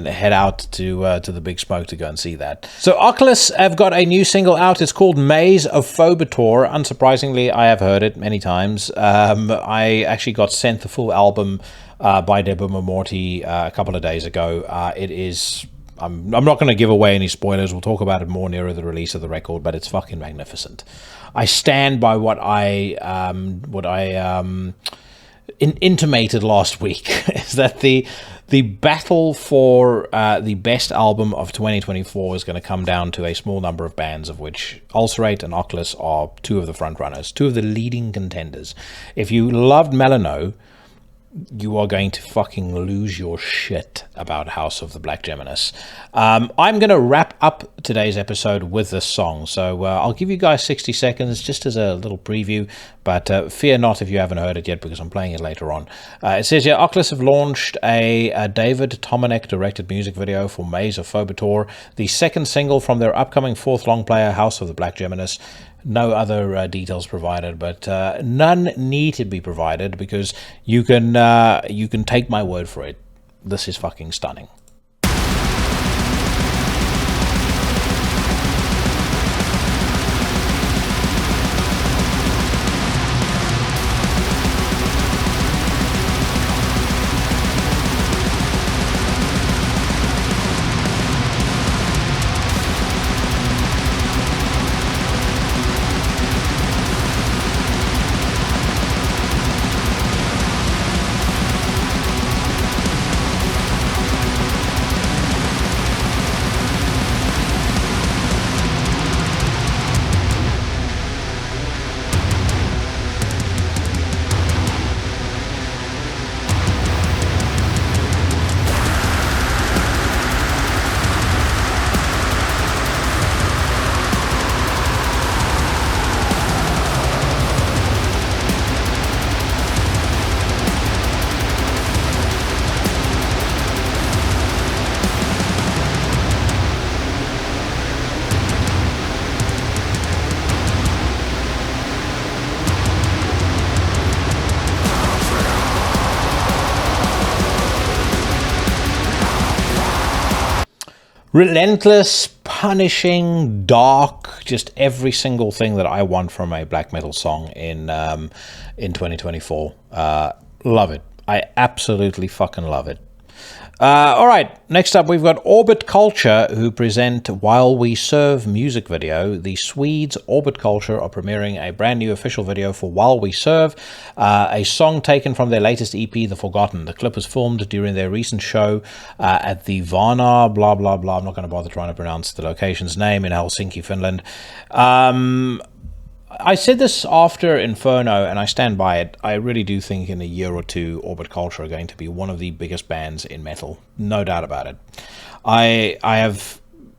[SPEAKER 2] head out to the Big Smoke to go and see that. So Akhlys have got a new single out. It's called Maze of Phobator. Unsurprisingly, I have heard it many times. I actually got sent the full album by Deborah Morty a couple of days ago. It is... I'm not going to give away any spoilers. We'll talk about it more nearer the release of the record, but it's fucking magnificent. I stand by what I intimated last week, is that the battle for the best album of 2024 is going to come down to a small number of bands, of which Ulcerate and Akhlys are two of the front runners, two of the leading contenders. If you loved Melano, you are going to fucking lose your shit about House of the Black Geminis. I'm going to wrap up today's episode with this song, so I'll give you guys 60 seconds just as a little preview, but fear not if you haven't heard it yet, because I'm playing it later on. It says here, Akhlys have launched a David Tomanek directed music video for Maze of Phobator, the second single from their upcoming fourth long player, House of the Black Geminis. No other details provided, but none need to be provided, because you can take my word for it. This is fucking stunning. Relentless, punishing, dark, just every single thing that I want from a black metal song in 2024. Love it. I absolutely fucking love it. All right, next up we've got Orbit Culture, who present While We Serve music video. The Swedes Orbit Culture are premiering a brand new official video for While We Serve, a song taken from their latest EP, The Forgotten. The clip was filmed during their recent show at the Varna, blah, blah, blah. I'm not going to bother trying to pronounce the location's name, in Helsinki, Finland. I said this after Inferno, and I stand by it. I really do think in a year or two, Orbit Culture are going to be one of the biggest bands in metal. No doubt about it.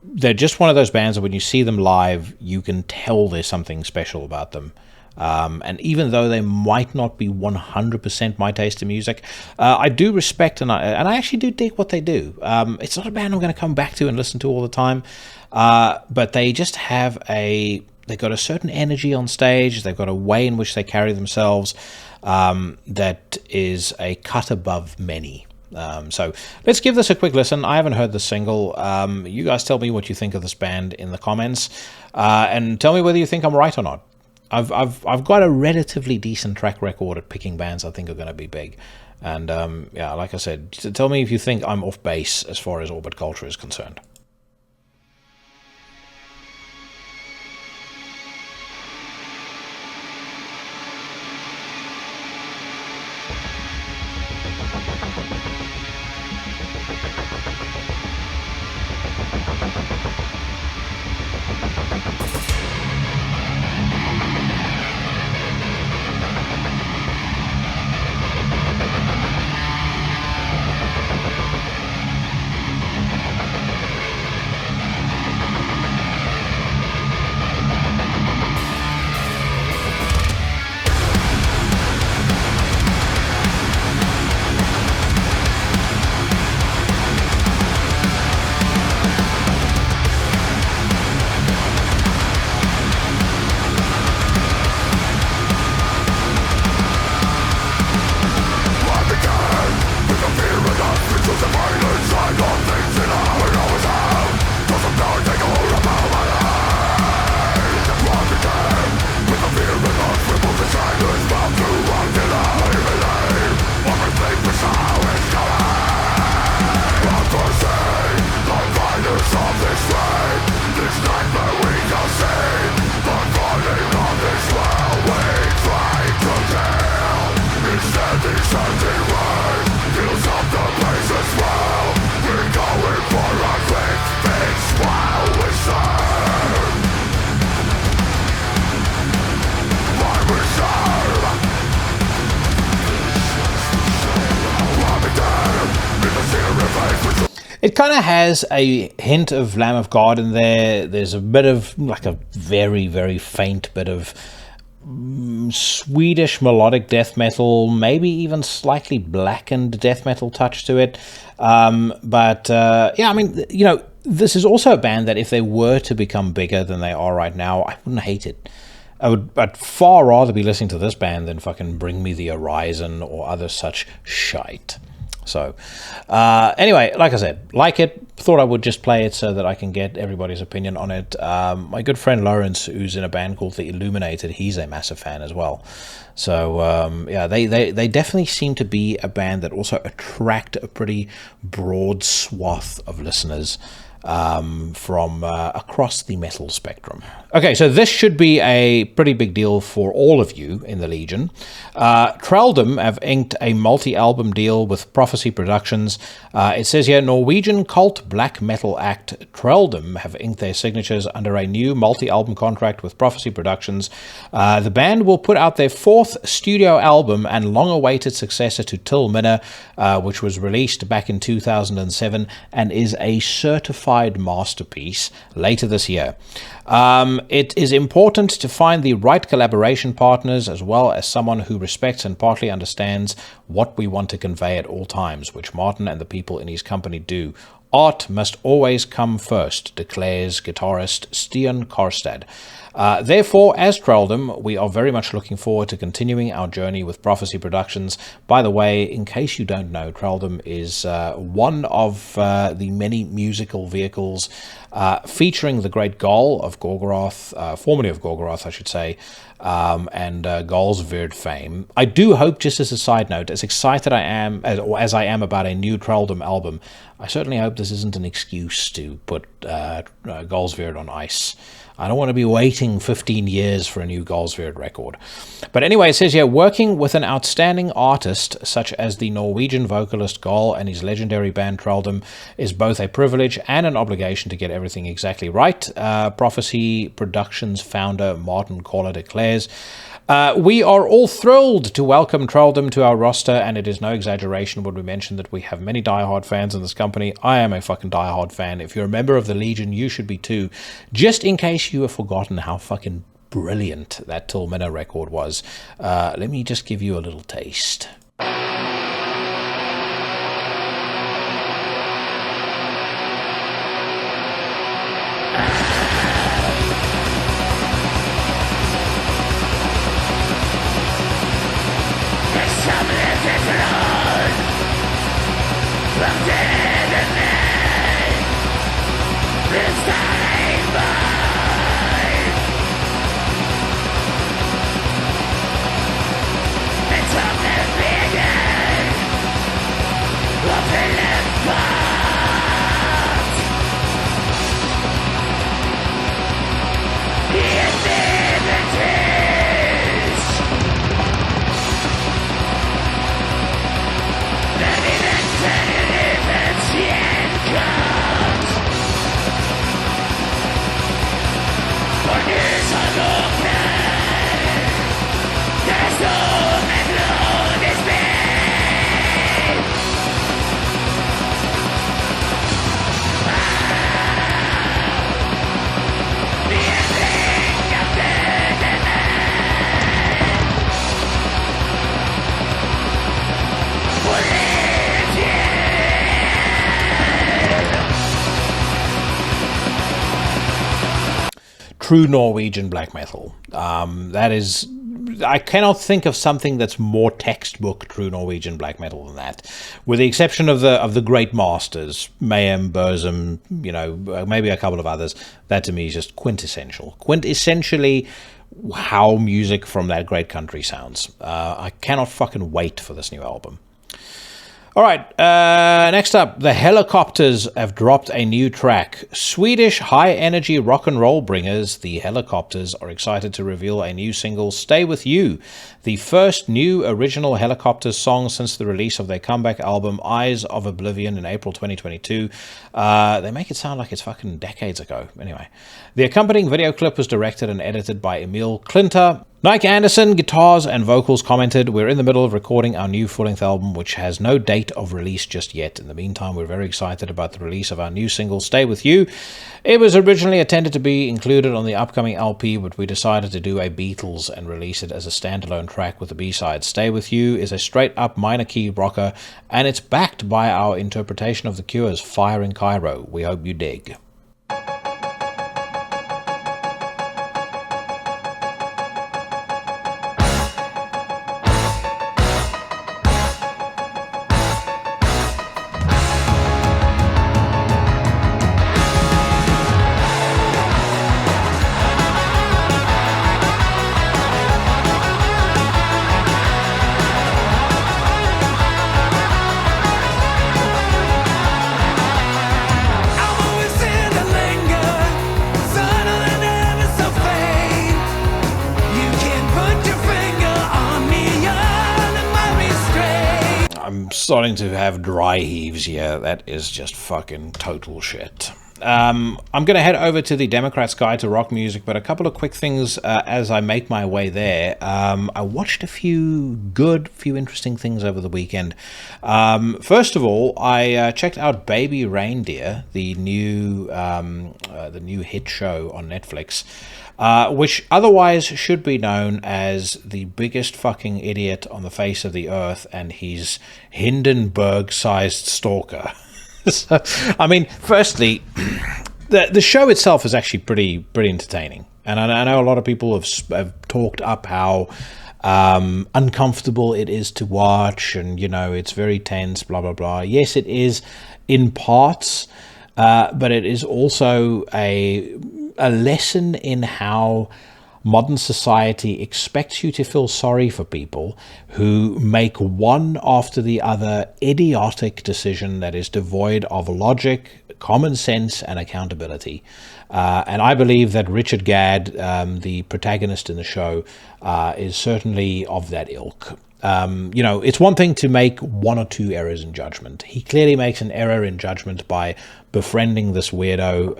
[SPEAKER 2] They're just one of those bands that when you see them live, you can tell there's something special about them. And even though they might not be 100% my taste in music, I do respect and I actually do dig what they do. It's not a band I'm going to come back to and listen to all the time, but they just have they've got a certain energy on stage. They've got a way in which they carry themselves that is a cut above many. So let's give this a quick listen. I haven't heard the single. You guys tell me what you think of this band in the comments, and tell me whether you think I'm right or not. I've got a relatively decent track record at picking bands I think are going to be big, and yeah, like I said, tell me if you think I'm off base as far as Orbit Culture is concerned. It kind of has a hint of Lamb of God in there. There's a bit of, like a very, very faint bit of Swedish melodic death metal, maybe even slightly blackened death metal touch to it. Yeah, I mean, you know, this is also a band that if they were to become bigger than they are right now, I wouldn't hate it. I'd far rather be listening to this band than fucking Bring Me the Horizon or other such shite. So, anyway, like I said, like it, thought I would just play it so that I can get everybody's opinion on it. My good friend Lawrence, who's in a band called The Illuminated, he's a massive fan as well. So, yeah, they definitely seem to be a band that also attract a pretty broad swath of listeners from across the metal spectrum. Okay, so this should be a pretty big deal for all of you in the Legion. XIII have inked a multi-album deal with Prophecy Productions. It says here, Norwegian cult black metal act XIII have inked their signatures under a new multi-album contract with Prophecy Productions. The band will put out their fourth studio album and long-awaited successor to Till Minna, which was released back in 2007 and is a certified masterpiece later this year. It is important to find the right collaboration partners as well as someone who respects and partly understands what we want to convey at all times, which Martin and the people in his company do. Art must always come first, declares guitarist Stian Karstad. Therefore, as Trelldom, we are very much looking forward to continuing our journey with Prophecy Productions. By the way, in case you don't know, Trelldom is one of the many musical vehicles featuring the great Gaul of Gorgoroth, formerly of Gorgoroth, I should say, and Gaul's Veerd fame. I do hope, just as a side note, as excited I am, as I am about a new Trelldom album, I certainly hope this isn't an excuse to put Gaul's Veerd on ice. I don't want to be waiting 15 years for a new Galsveerd record. But anyway, it says here, working with an outstanding artist such as the Norwegian vocalist Gaul and his legendary band Trelldom is both a privilege and an obligation to get everything exactly right. Prophecy Productions founder Martin Kohler declares, we are all thrilled to welcome Trelldom to our roster, and it is no exaggeration when we mention that we have many diehard fans in this company. I am a fucking diehard fan. If you're a member of the Legion, you should be too. Just in case you have forgotten how fucking brilliant that Till Minna record was, let me just give you a little taste. True Norwegian black metal. That is, I cannot think of something that's more textbook true Norwegian black metal than that, with the exception of the great masters, Mayhem, Burzum, maybe a couple of others. That to me is just quintessentially how music from that great country sounds. I cannot fucking wait for this new album. All right, next up, the Helicopters have dropped a new track. Swedish high-energy rock and roll bringers, the Helicopters, are excited to reveal a new single, Stay With You, the first new original Helicopters song since the release of their comeback album, Eyes of Oblivion, in April 2022. They make it sound like it's fucking decades ago. Anyway, the accompanying video clip was directed and edited by Emil Klinter. Nike Anderson, guitars and vocals, commented, "We're in the middle of recording our new full-length album, which has no date of release just yet. In the meantime, we're very excited about the release of our new single, Stay With You. It was originally intended to be included on the upcoming LP, but we decided to do a Beatles and release it as a standalone track with the B-side. Stay With You is a straight-up minor key rocker, and it's backed by our interpretation of The Cure's Fire in Cairo. We hope you dig." Starting to have dry heaves here. That is just fucking total shit. I'm going to head over to the Democrats Guide to Rock Music, but a couple of quick things as I make my way there. I watched a few interesting things over the weekend. First of all, I checked out Baby Reindeer, the new hit show on Netflix, which otherwise should be known as the biggest fucking idiot on the face of the earth and his Hindenburg-sized stalker. So, I mean, firstly, the show itself is actually pretty entertaining, and I know a lot of people have talked up how uncomfortable it is to watch, and it's very tense, blah blah blah. Yes, it is in parts, but it is also a lesson in how modern society expects you to feel sorry for people who make one after the other idiotic decision that is devoid of logic, common sense, and accountability. And I believe that Richard Gadd, the protagonist in the show, is certainly of that ilk. It's one thing to make one or two errors in judgment. He clearly makes an error in judgment by befriending this weirdo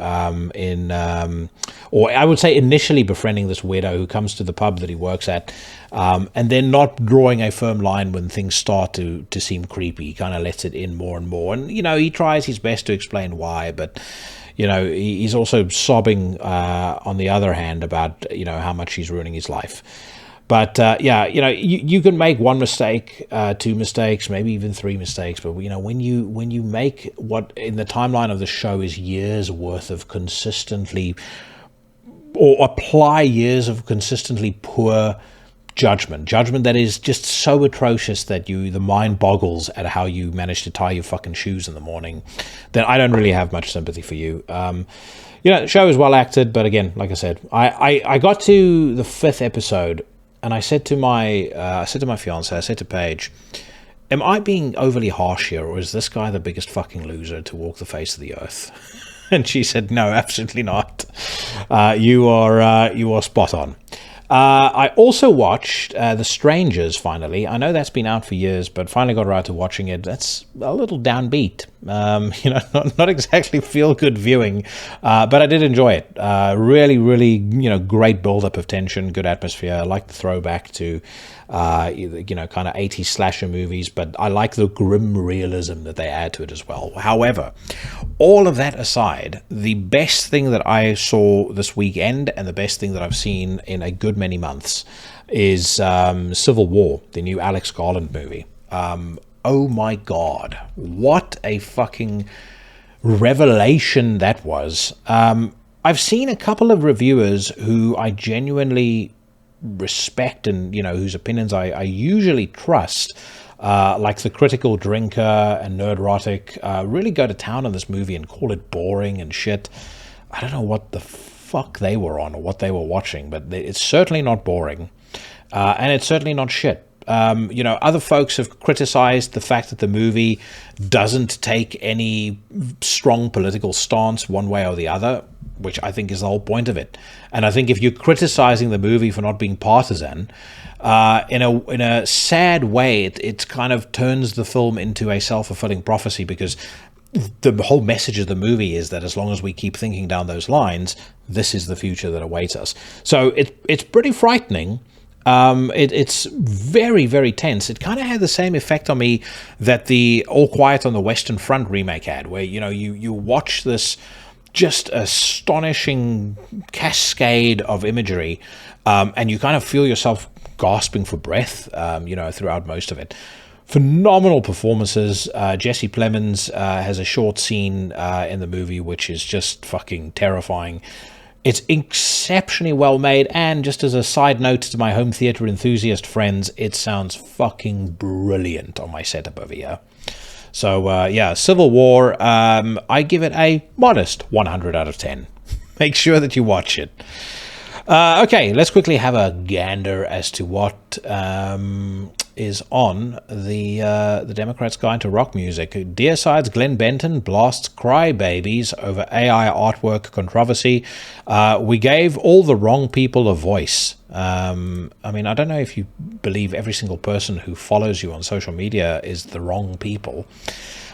[SPEAKER 2] or I would say initially befriending this weirdo who comes to the pub that he works at, and then not drawing a firm line when things start to seem creepy. He kind of lets it in more and more. And, he tries his best to explain why, but he's also sobbing on the other hand about, how much he's ruining his life. But you can make one mistake, two mistakes, maybe even three mistakes. But when you make what in the timeline of the show is years worth of consistently, or apply years of consistently poor judgment that is just so atrocious that the mind boggles at how you manage to tie your fucking shoes in the morning, then I don't really have much sympathy for you. The show is well acted, but again, like I said, I got to the 5th episode. And I said to my fiance, I said to Paige, am I being overly harsh here, or is this guy the biggest fucking loser to walk the face of the earth? And she said, no, absolutely not. You are spot on. I also watched The Strangers, finally. I know that's been out for years, but finally got around to watching it. That's a little downbeat. Not exactly feel-good viewing, but I did enjoy it. Really, really, great build-up of tension, good atmosphere. I like the throwback to, kind of 80s slasher movies, but I like the grim realism that they add to it as well. However, all of that aside, the best thing that I saw this weekend, and the best thing that I've seen in a good many months, is Civil War, the new Alex Garland movie. Oh my god, what a fucking revelation that was. I've seen a couple of reviewers who I genuinely respect and, whose opinions I usually trust, like The Critical Drinker and Nerdrotic, really go to town on this movie and call it boring and shit. I don't know what the fuck they were on or what they were watching, but it's certainly not boring, and it's certainly not shit. Other folks have criticized the fact that the movie doesn't take any strong political stance one way or the other, which I think is the whole point of it. And I think if you're criticizing the movie for not being partisan, in a sad way, it kind of turns the film into a self-fulfilling prophecy, because the whole message of the movie is that as long as we keep thinking down those lines, this is the future that awaits us. So it's pretty frightening. It's very, very tense. It kind of had the same effect on me that the All Quiet on the Western Front remake had, where, you watch this just astonishing cascade of imagery, and you kind of feel yourself gasping for breath, throughout most of it. Phenomenal performances. Jesse Plemons has a short scene in the movie which is just fucking terrifying. It's exceptionally well made, and just as a side note to my home theater enthusiast friends, it sounds fucking brilliant on my setup over here. So, Civil War, I give it a modest 100 out of 10. Make sure that you watch it. Okay, let's quickly have a gander as to what is on the Democrats' Guide to Rock Music. Deicide's Glenn Benton blasts Crybabies over AI artwork controversy. We gave all the wrong people a voice. I don't know if you believe every single person who follows you on social media is the wrong people.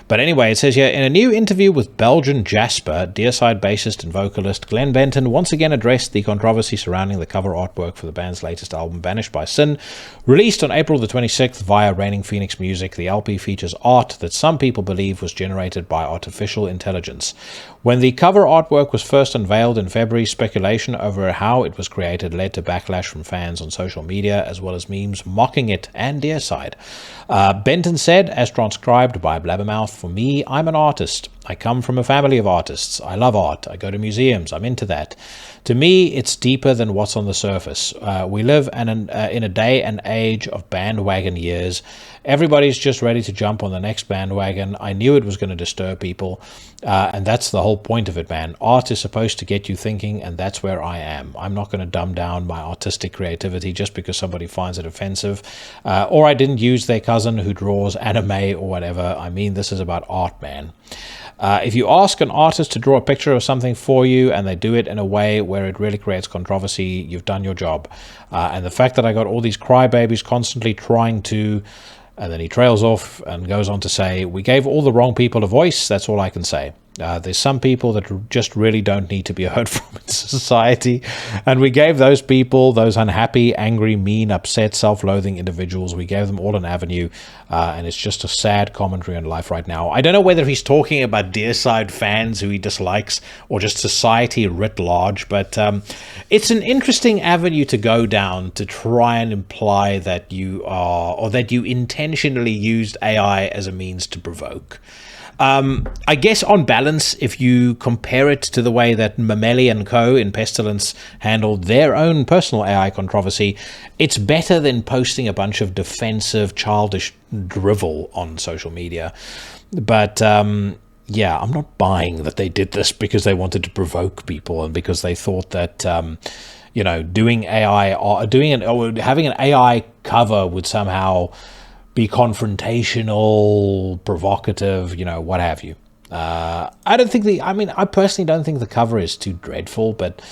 [SPEAKER 2] But anyway, it says here, in a new interview with Belgian Jasper, Deicide bassist and vocalist Glenn Benton once again addressed the controversy surrounding the cover artwork for the band's latest album, Banished by Sin. Released on April the 26th via Reigning Phoenix Music, the LP features art that some people believe was generated by artificial intelligence. When the cover artwork was first unveiled in February, speculation over how it was created led to backlash from fans on social media, as well as memes mocking it and Deicide. Benton said, as transcribed by Blabbermouth, "For me, I'm an artist. I come from a family of artists. I love art. I go to museums. I'm into that. To me, it's deeper than what's on the surface. We live in a day and age of bandwagon years. Everybody's just ready to jump on the next bandwagon. I knew it was going to disturb people, and that's the whole point of it, man. Art is supposed to get you thinking, and that's where I am. I'm not going to dumb down my artistic creativity just because somebody finds it offensive, or I didn't use their cousin who draws anime or whatever. I mean, this is about art, man. If you ask an artist to draw a picture of something for you and they do it in a way where it really creates controversy, you've done your job. And the fact that I got all these crybabies constantly trying to... And then he trails off and goes on to say, we gave all the wrong people a voice. That's all I can say. There's some people that just really don't need to be heard from in society. And we gave those people, those unhappy, angry, mean, upset, self-loathing individuals, we gave them all an avenue. And it's just a sad commentary on life right now. I don't know whether he's talking about Deicide fans who he dislikes or just society writ large. But it's an interesting avenue to go down to try and imply that you are, or that you intentionally used AI as a means to provoke. I guess on balance, if you compare it to the way that Mameli and Co. in Pestilence handled their own personal AI controversy, it's better than posting a bunch of defensive, childish drivel on social media. But yeah, I'm not buying that they did this because they wanted to provoke people and because they thought that you know, doing AI or having an AI cover would somehow be confrontational, provocative, you know, what have you. I personally don't think the cover is too dreadful, but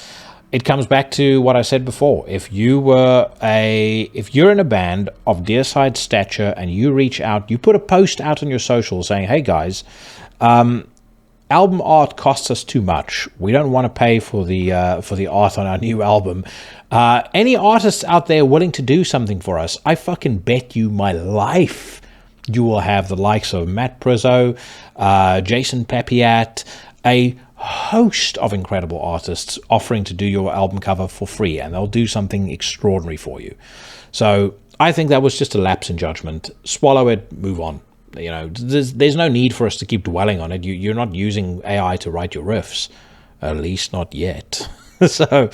[SPEAKER 2] it comes back to what I said before. If you're in a band of Deicide stature and you reach out, you put a post out on your social saying, hey guys, album art costs us too much. We don't want to pay for the art on our new album. Any artists out there willing to do something for us, I fucking bet you my life you will have the likes of Matt Prizzo, Jason Papiat, a host of incredible artists offering to do your album cover for free, and they'll do something extraordinary for you. So I think that was just a lapse in judgment. Swallow it, move on. You know, there's no need for us to keep dwelling on it. You're not using AI to write your riffs, at least not yet. So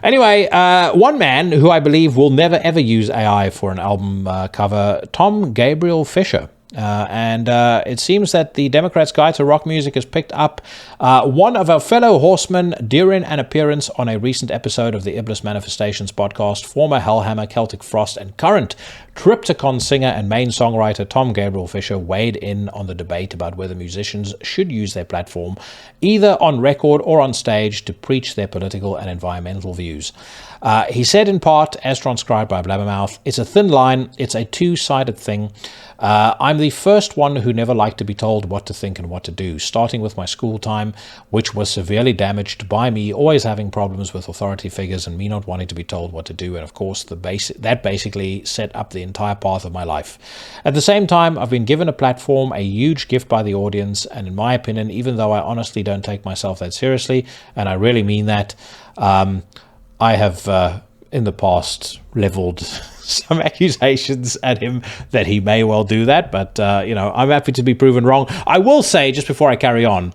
[SPEAKER 2] anyway, one man who I believe will never ever use AI for an album cover, Tom Gabriel Fisher. And it seems that the Democrats' Guide to Rock Music has picked up one of our fellow horsemen during an appearance on a recent episode of the Iblis Manifestations podcast. Former Hellhammer, Celtic Frost, and current Triptychon singer and main songwriter Tom Gabriel Fisher weighed in on the debate about whether musicians should use their platform, either on record or on stage, to preach their political and environmental views. He said in part, as transcribed by Blabbermouth, it's a thin line, it's a two-sided thing. I'm the first one who never liked to be told what to think and what to do, starting with my school time, which was severely damaged by me always having problems with authority figures and me not wanting to be told what to do. And of course, that basically set up the entire path of my life. At the same time, I've been given a platform, a huge gift by the audience. And in my opinion, even though I honestly don't take myself that seriously, and I really mean that, I have in the past leveled some accusations at him that he may well do that, but you know, I'm happy to be proven wrong. I will say, just before I carry on,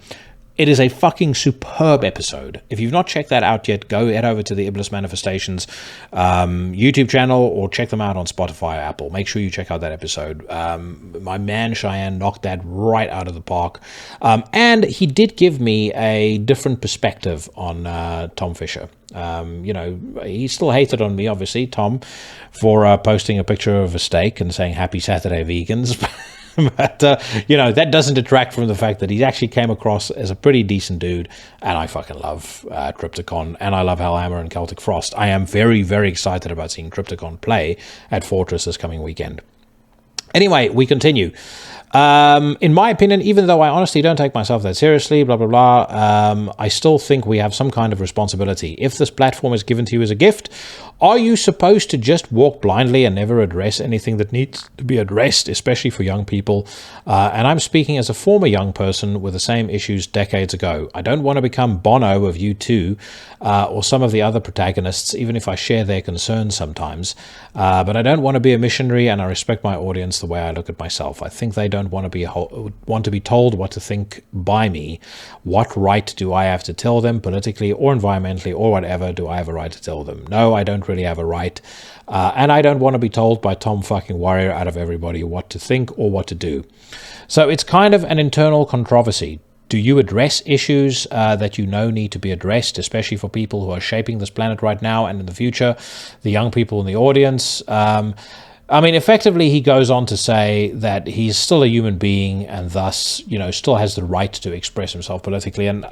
[SPEAKER 2] it is a fucking superb episode. If you've not checked that out yet, go head over to the Iblis Manifestations YouTube channel or check them out on Spotify or Apple. Make sure you check out that episode. My man Cheyenne knocked that right out of the park. And he did give me a different perspective on Tom Fisher. You know, he still hated on me, obviously, Tom, for posting a picture of a steak and saying happy Saturday vegans. But, you know, that doesn't detract from the fact that he actually came across as a pretty decent dude. And I fucking love Triptychon, and I love Hellhammer and Celtic Frost. I am very, very excited about seeing Triptychon play at Fortress this coming weekend. Anyway, we continue. In my opinion, even though I honestly don't take myself that seriously, blah, blah, blah, I still think we have some kind of responsibility. If this platform is given to you as a gift, Are you supposed to just walk blindly and never address anything that needs to be addressed, especially for young people? And I'm speaking as a former young person with the same issues decades ago. I don't want to become Bono of U2 or some of the other protagonists, even if I share their concerns sometimes. But I don't want to be a missionary, and I respect my audience the way I look at myself. I think they don't want to be told what to think by me. What right do I have to tell them, politically or environmentally or whatever? Do I have a right to tell them? No, I don't really have a right. And I don't want to be told by Tom fucking Warrior out of everybody what to think or what to do. So it's kind of an internal controversy. Do you address issues that you know need to be addressed, especially for people who are shaping this planet right now and in the future, the young people in the audience? I mean, effectively, he goes on to say that he's still a human being and thus, still has the right to express himself politically. And,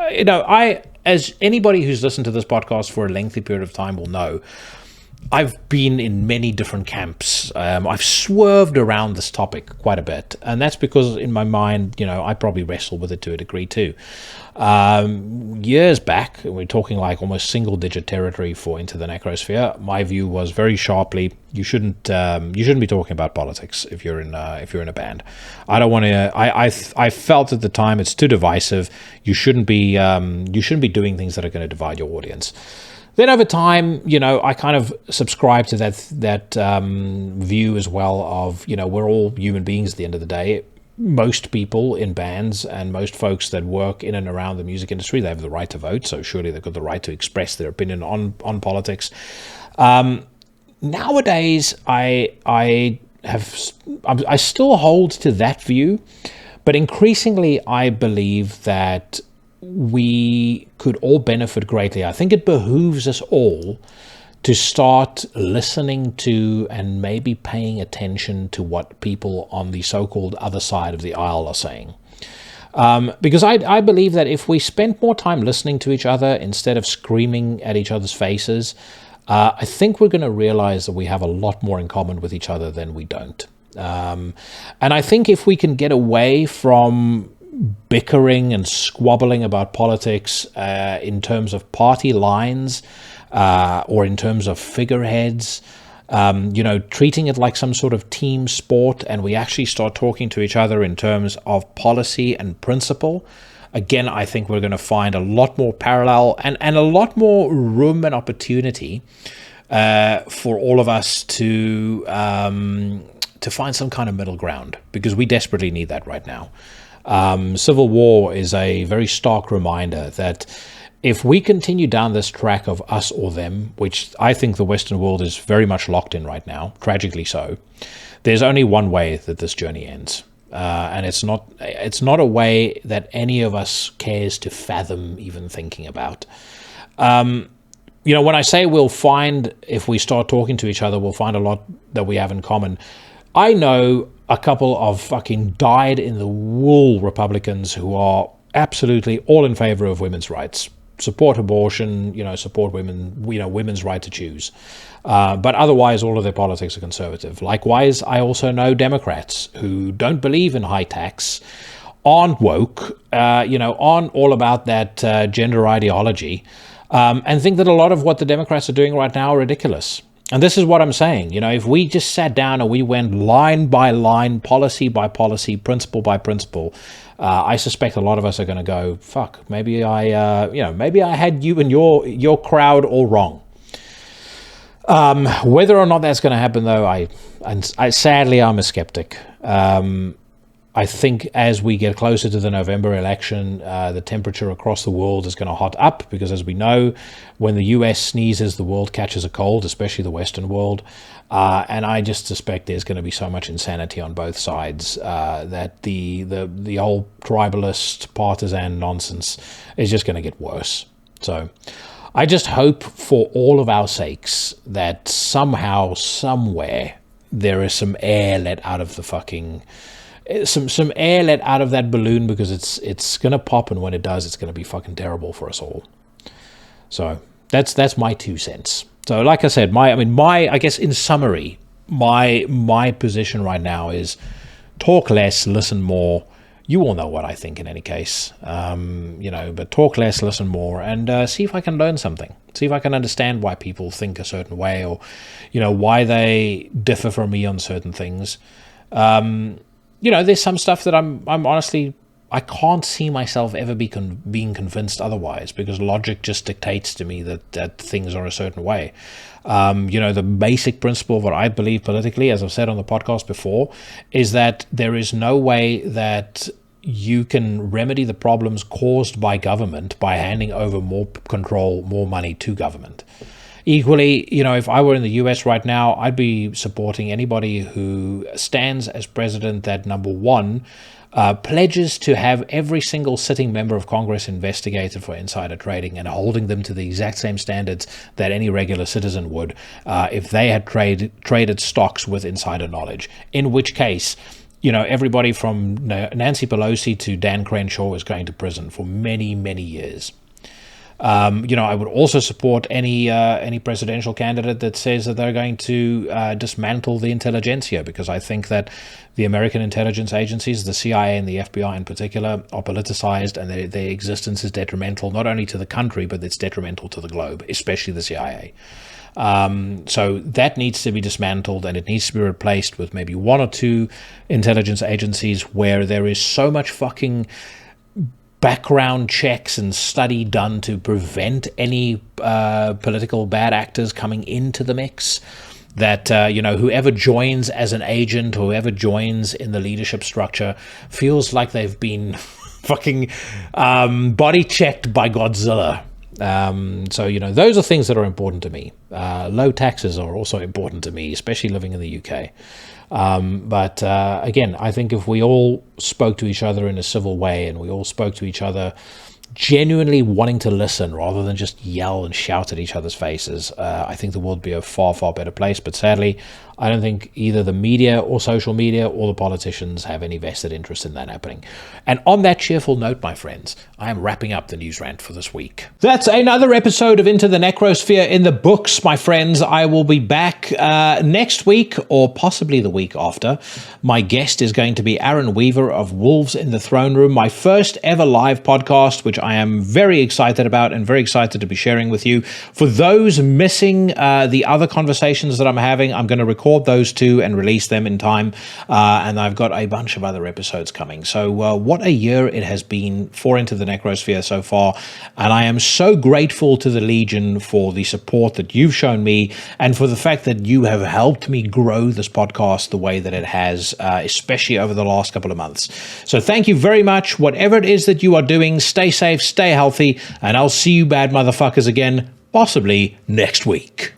[SPEAKER 2] as anybody who's listened to this podcast for a lengthy period of time will know, I've been in many different camps. I've swerved around this topic quite a bit. And that's because in my mind, I probably wrestle with it to a degree too. Years back, we're talking like almost single-digit territory for Into the Necrosphere. My view was very sharply: you shouldn't be talking about politics if you're in a band. I don't want to. I felt at the time it's too divisive. You shouldn't be doing things that are going to divide your audience. Then over time, I kind of subscribe to that view as well of, we're all human beings at the end of the day. Most people in bands and most folks that work in and around the music industry, they have the right to vote, so surely they've got the right to express their opinion on politics. Nowadays, I still hold to that view, but increasingly I believe that we could all benefit greatly. I think it behooves us all to start listening to and maybe paying attention to what people on the so-called other side of the aisle are saying. Because I believe that if we spend more time listening to each other instead of screaming at each other's faces, I think we're going to realize that we have a lot more in common with each other than we don't. And I think if we can get away from bickering and squabbling about politics in terms of party lines or in terms of figureheads, treating it like some sort of team sport, and we actually start talking to each other in terms of policy and principle, again, I think we're going to find a lot more parallel and a lot more room and opportunity for all of us to find some kind of middle ground, because we desperately need that right now. Civil war is a very stark reminder that if we continue down this track of us or them, which I think the Western world is very much locked in right now, tragically so, there's only one way that this journey ends. And it's not a way that any of us cares to fathom even thinking about. When I say we'll find, if we start talking to each other, we'll find a lot that we have in common. I know a couple of fucking dyed-in-the-wool Republicans who are absolutely all in favor of women's rights, support abortion, support women, women's right to choose. But otherwise, all of their politics are conservative. Likewise, I also know Democrats who don't believe in high tax, aren't woke, aren't all about that gender ideology, and think that a lot of what the Democrats are doing right now are ridiculous. And this is what I'm saying. If we just sat down and we went line by line, policy by policy, principle by principle, I suspect a lot of us are going to go, fuck, maybe I had you and your crowd all wrong. Whether or not that's going to happen, though, I sadly, I'm a skeptic. I think as we get closer to the November election, the temperature across the world is going to hot up, because as we know, when the US sneezes, the world catches a cold, especially the Western world. And I just suspect there's going to be so much insanity on both sides that the whole tribalist, partisan nonsense is just going to get worse. So I just hope for all of our sakes that somehow, somewhere, there is some air let out of the fucking... Some air let out of that balloon, because it's gonna pop, and when it does, it's gonna be fucking terrible for us all. So that's my 2 cents. So like I said, I guess in summary, my position right now is talk less, listen more. you all know what I think in any case, but talk less, listen more, and see if I can learn something. See if I can understand why people think a certain way, or, why they differ from me on certain things. There's some stuff that I'm honestly, I can't see myself ever being convinced otherwise, because logic just dictates to me that things are a certain way. The basic principle of what I believe politically, as I've said on the podcast before, is that there is no way that you can remedy the problems caused by government by handing over more control, more money to government. Equally, if I were in the US right now, I'd be supporting anybody who stands as president that, number one, pledges to have every single sitting member of Congress investigated for insider trading and holding them to the exact same standards that any regular citizen would if they had traded stocks with insider knowledge. In which case, everybody from Nancy Pelosi to Dan Crenshaw is going to prison for many, many years. I would also support any presidential candidate that says that they're going to dismantle the intelligentsia, because I think that the American intelligence agencies, the CIA and the FBI in particular, are politicized, and their existence is detrimental not only to the country, but it's detrimental to the globe, especially the CIA. So that needs to be dismantled, and it needs to be replaced with maybe one or two intelligence agencies where there is so much fucking background checks and study done to prevent any political bad actors coming into the mix, that whoever joins as an agent, whoever joins in the leadership structure, feels like they've been fucking body checked by Godzilla. Those are things that are important to me. Low taxes are also important to me, especially living in the UK. But again, I think if we all spoke to each other in a civil way, and we all spoke to each other genuinely wanting to listen rather than just yell and shout at each other's faces, I think the world would be a far, far better place. But sadly, I don't think either the media or social media or the politicians have any vested interest in that happening. And on that cheerful note, my friends, I am wrapping up the news rant for this week. That's another episode of Into the Necrosphere in the books, my friends. I will be back next week, or possibly the week after. My guest is going to be Aaron Weaver of Wolves in the Throne Room, my first ever live podcast, which I am very excited about and very excited to be sharing with you. For those missing the other conversations that I'm having, I'm going to record those two and release them in time, and I've got a bunch of other episodes coming. So what a year it has been for Into the Necrosphere so far, and I am so grateful to the Legion for the support that you've shown me, and for the fact that you have helped me grow this podcast the way that it has, especially over the last couple of months. So thank you very much. Whatever it is that you are doing, stay safe, stay healthy, and I'll see you bad motherfuckers again, possibly next week.